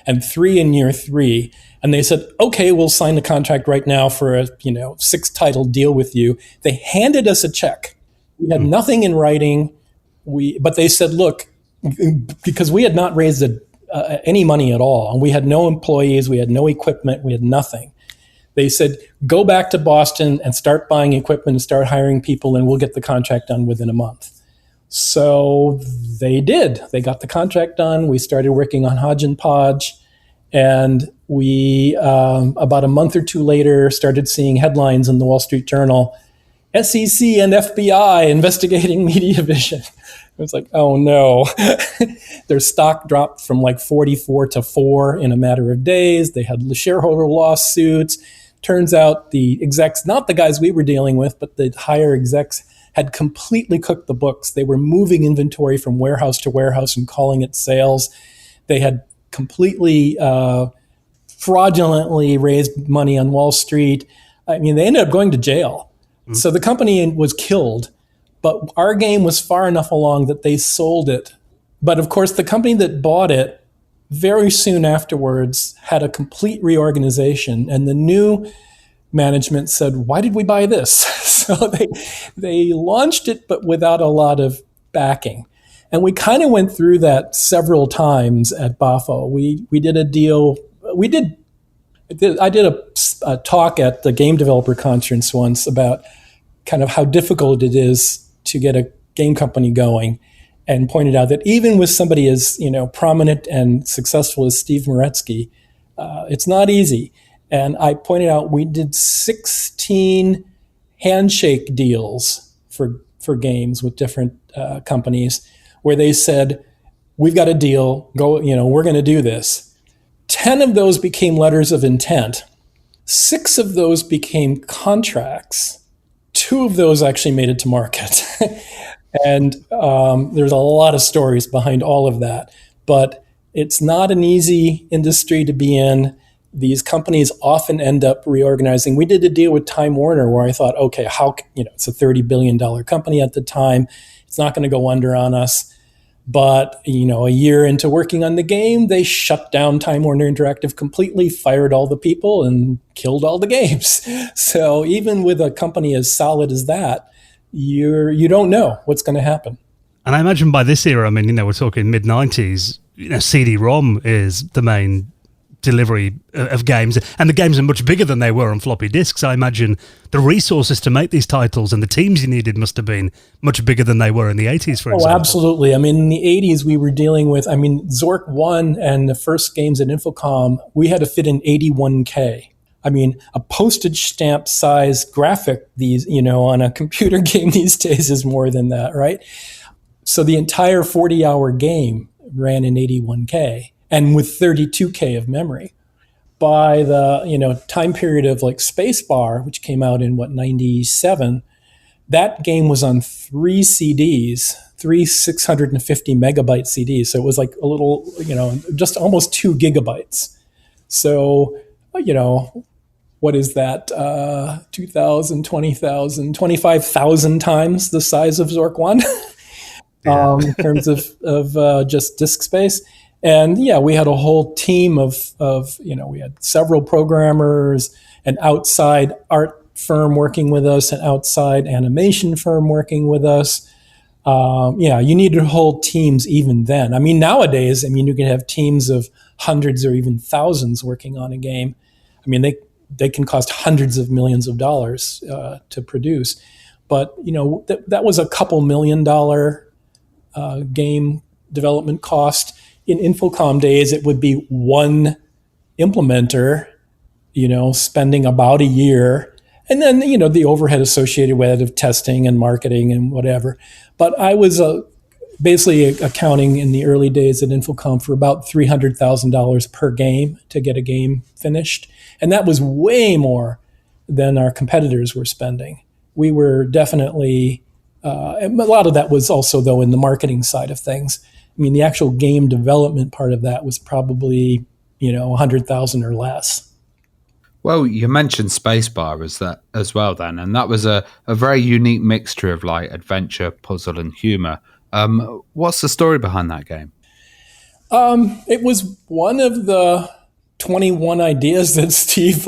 and 3 in year 3. And they said, okay, we'll sign the contract right now for a 6-title deal with you. They handed us a check. We had nothing in writing. But they said, look, because we had not raised any money at all, and we had no employees, we had no equipment, we had nothing. They said, go back to Boston and start buying equipment and start hiring people, and we'll get the contract done within a month. So they did. They got the contract done. We started working on Hodge and Podge. And we, about a month or two later, started seeing headlines in the Wall Street Journal, SEC and FBI investigating MediaVision. It was like, oh no. Their stock dropped from like 44 to 4 in a matter of days. They had shareholder lawsuits. Turns out the execs, not the guys we were dealing with, but the higher execs, had completely cooked the books. They were moving inventory from warehouse to warehouse and calling it sales. They had completely fraudulently raised money on Wall Street. I mean, they ended up going to jail. So the company was killed, but our game was far enough along that they sold it. But of course, the company that bought it very soon afterwards had a complete reorganization, and the new management said, "Why did we buy this?" So they launched it, but without a lot of backing. And we kind of went through that several times at BAFO. We did a deal. I did a talk at the Game Developer Conference once about kind of how difficult it is to get a game company going, and pointed out that even with somebody as prominent and successful as Steve Moretsky, it's not easy. And I pointed out we did 16 handshake deals for games with different companies, where they said, "We've got a deal. Go. We're going to do this." 10 of those became letters of intent. 6 of those became contracts. 2 of those actually made it to market. And there's a lot of stories behind all of that. But it's not an easy industry to be in. These companies often end up reorganizing. We did a deal with Time Warner where I thought, okay, it's a $30 billion company at the time. It's not going to go under on us. But, a year into working on the game, they shut down Time Warner Interactive completely, fired all the people, and killed all the games. So even with a company as solid as that, you don't know what's going to happen. And I imagine by this era, we're talking mid-90s, CD-ROM is the main delivery of games, and the games are much bigger than they were on floppy disks. I imagine the resources to make these titles and the teams you needed must have been much bigger than they were in the 80s, for example. Oh, absolutely. In the 80s, we were dealing with, Zork 1 and the first games at Infocom, we had to fit in 81K. A postage stamp size graphic, on a computer game these days is more than that, right? So the entire 40-hour game ran in 81K. And with 32K of memory. By the time period of like Spacebar, which came out in 97, that game was on 3 CDs, 3 650 megabyte CDs. So it was like a little, just almost 2 gigabytes. So, what is that? 2,000, 20,000, 25,000 times the size of Zork 1 in terms of just disk space. And we had a whole team of we had several programmers, an outside art firm working with us, an outside animation firm working with us. You needed whole teams even then. Nowadays, you can have teams of hundreds or even thousands working on a game. They can cost hundreds of millions of dollars to produce. But, that was a couple $1 million game development cost. In Infocom days, it would be one implementer, spending about a year. And then, the overhead associated with it of testing and marketing and whatever. But I was basically accounting in the early days at Infocom for about $300,000 per game to get a game finished. And that was way more than our competitors were spending. We were definitely, and a lot of that was also, though, in the marketing side of things. The actual game development part of that was probably, 100,000 or less. Well, you mentioned Spacebar as well then, and that was a very unique mixture of like adventure, puzzle, and humor. What's the story behind that game? It was one of the 21 ideas that Steve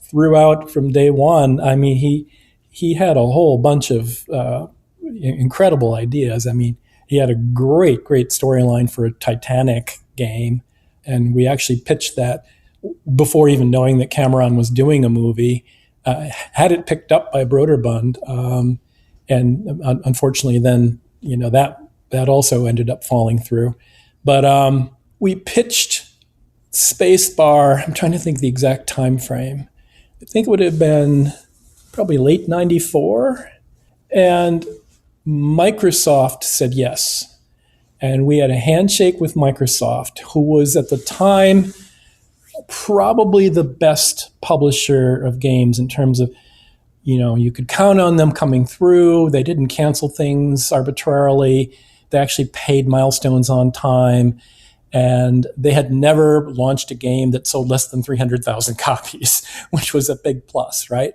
threw out from day one. He had a whole bunch of incredible ideas. He had a great storyline for a Titanic game, and we actually pitched that before even knowing that Cameron was doing a movie. Had it picked up by Broderbund, and unfortunately, then that also ended up falling through. But we pitched Spacebar. I'm trying to think the exact time frame. I think it would have been probably late '94, and Microsoft said yes. And we had a handshake with Microsoft, who was at the time probably the best publisher of games in terms of, you could count on them coming through. They didn't cancel things arbitrarily. They actually paid milestones on time. And they had never launched a game that sold less than 300,000 copies, which was a big plus, right?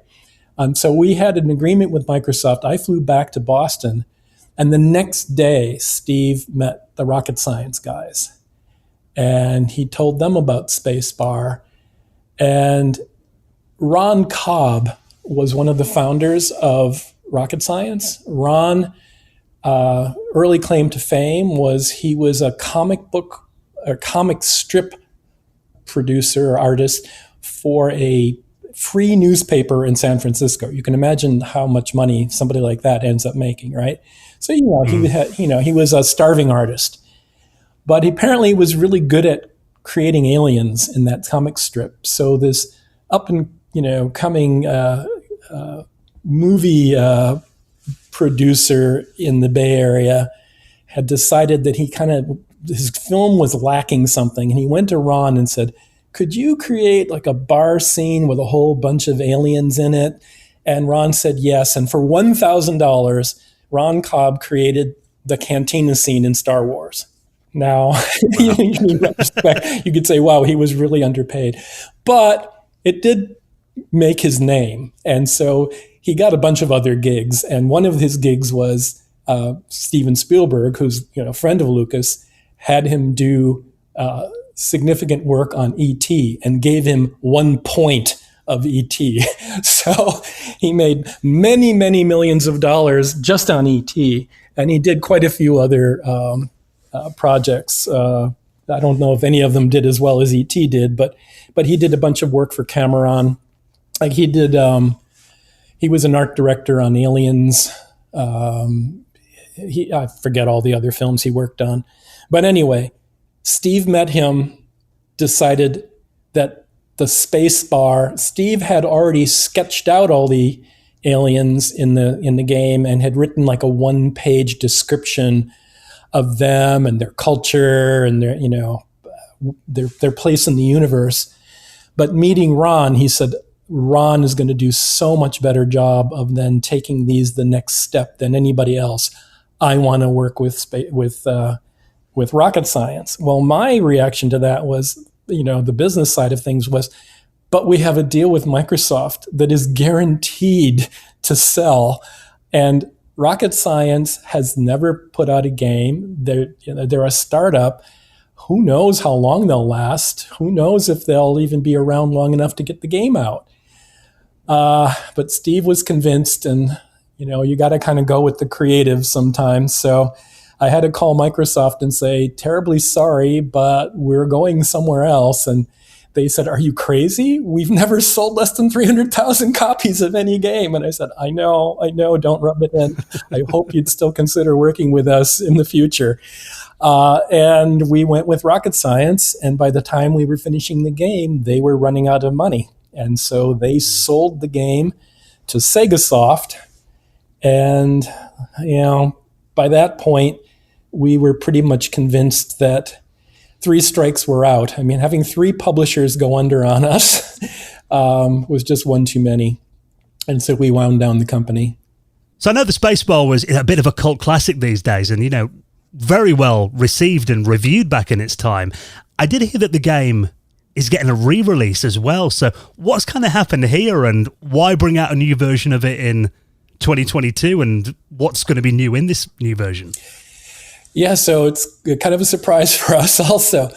So we had an agreement with Microsoft. I flew back to Boston, and the next day, Steve met the rocket science guys, and he told them about Spacebar. And Ron Cobb was one of the founders of rocket science. Ron, early claim to fame was he was a comic strip producer or artist for a free newspaper in San Francisco. You can imagine how much money somebody like that ends up making, right? So, he was a starving artist, but he apparently was really good at creating aliens in that comic strip. So this up and coming movie producer in the Bay Area had decided that his film was lacking something, and he went to Ron and said, could you create like a bar scene with a whole bunch of aliens in it? And Ron said yes. And for $1,000, Ron Cobb created the cantina scene in Star Wars. Now, in retrospect, you could say, wow, he was really underpaid. But it did make his name. And so he got a bunch of other gigs. And one of his gigs was Steven Spielberg, who's a friend of Lucas, had him do significant work on E.T. and gave him 1 point of E.T. So he made many, many millions of dollars just on E.T. And he did quite a few other projects. I don't know if any of them did as well as E.T. did, but he did a bunch of work for Cameron. Like he did, he was an art director on Aliens. I forget all the other films he worked on. But anyway, Steve met him, decided that the space bar, Steve had already sketched out all the aliens in the game and had written like a 1-page description of them and their culture and their place in the universe. But meeting Ron, he said, Ron is going to do so much better job of then taking these the next step than anybody else. I want to work with rocket science. Well, my reaction to that was, the business side of things was, but we have a deal with Microsoft that is guaranteed to sell. And rocket science has never put out a game. They're a startup. Who knows how long they'll last? Who knows if they'll even be around long enough to get the game out? But Steve was convinced, and you got to kind of go with the creative sometimes. So I had to call Microsoft and say, terribly sorry, but we're going somewhere else. And they said, are you crazy? We've never sold less than 300,000 copies of any game. And I said, I know, don't rub it in. I hope you'd still consider working with us in the future. And we went with rocket science. And by the time we were finishing the game, they were running out of money. And so they sold the game to Segasoft. And, by that point, we were pretty much convinced that 3 strikes were out. I mean, having 3 publishers go under on us was just one too many. And so we wound down the company. So I know the Spacebar was a bit of a cult classic these days and, very well received and reviewed back in its time. I did hear that the game is getting a re-release as well. So what's kind of happened here, and why bring out a new version of it in 2022, and what's going to be new in this new version? Yeah, so it's kind of a surprise for us also.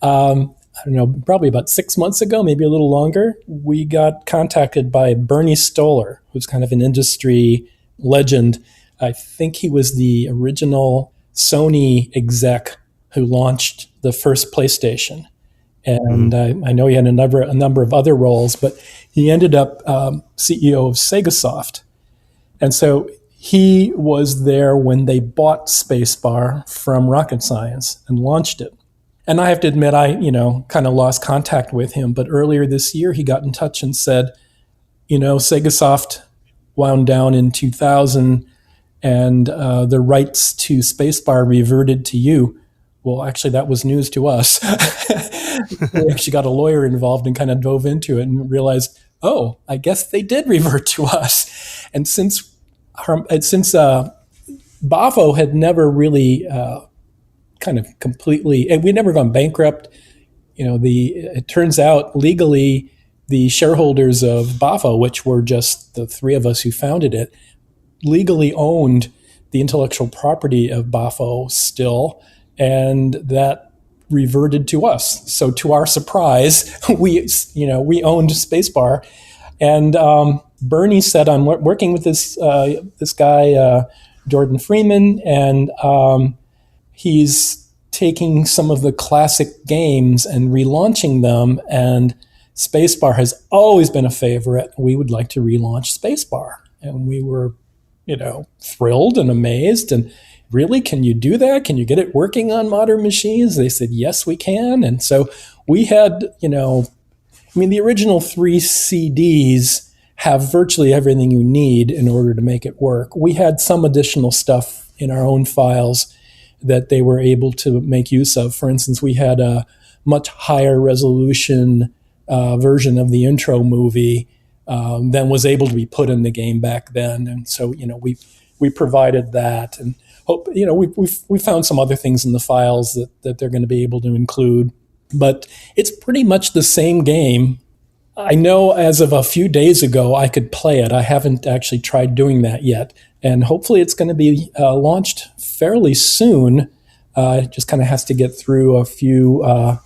I don't know, probably about 6 months ago, maybe a little longer, we got contacted by Bernie Stoller, who's kind of an industry legend. I think he was the original Sony exec who launched the first PlayStation. And I know he had a number of other roles, but he ended up CEO of Segasoft. And so he was there when they bought Spacebar from Rocket Science and launched it. And I have to admit, I kind of lost contact with him. But earlier this year, he got in touch and said, Segasoft wound down in 2000, and the rights to Spacebar reverted to you. Well, actually, that was news to us. We actually got a lawyer involved and kind of dove into it and realized, oh, I guess they did revert to us. And since Bavo had never really kind of completely, and we'd never gone bankrupt. It turns out legally, the shareholders of BAFO, which were just the three of us who founded it, legally owned the intellectual property of BAFO still, and that reverted to us. So to our surprise, we owned Spacebar, and Bernie said, "I'm working with this guy Jordan Freeman, and he's taking some of the classic games and relaunching them. And Spacebar has always been a favorite. We would like to relaunch Spacebar." And we were, thrilled and amazed. And really, can you do that? Can you get it working on modern machines? They said, yes, we can. And so we had, the original 3 CDs have virtually everything you need in order to make it work. We had some additional stuff in our own files that they were able to make use of. For instance, we had a much higher resolution version of the intro movie than was able to be put in the game back then. And so, we provided that, and hope, we found some other things in the files that they're going to be able to include. But it's pretty much the same game. I know as of a few days ago, I could play it. I haven't actually tried doing that yet. And hopefully it's going to be launched fairly soon. It just kind of has to get through a few, I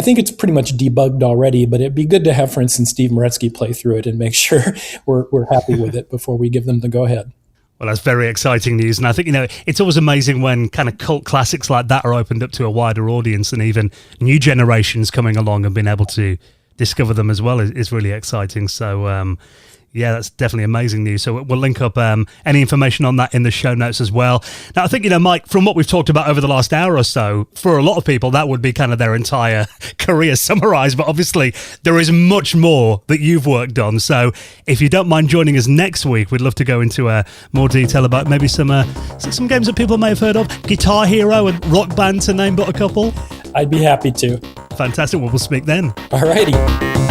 think it's pretty much debugged already, but it'd be good to have, for instance, Steve Moretsky play through it and make sure we're happy with it before we give them the go-ahead. Well, that's very exciting news. And I think, it's always amazing when kind of cult classics like that are opened up to a wider audience, and even new generations coming along and being able to discover them as well is really exciting. So, yeah, that's definitely amazing news. So we'll link up any information on that in the show notes as well. Now, I think, Mike, from what we've talked about over the last hour or so, for a lot of people, that would be kind of their entire career summarized. But obviously, there is much more that you've worked on. So if you don't mind joining us next week, we'd love to go into more detail about maybe some games that people may have heard of. Guitar Hero and Rock Band, to name but a couple. I'd be happy to. Fantastic. Well, we'll speak then. All righty.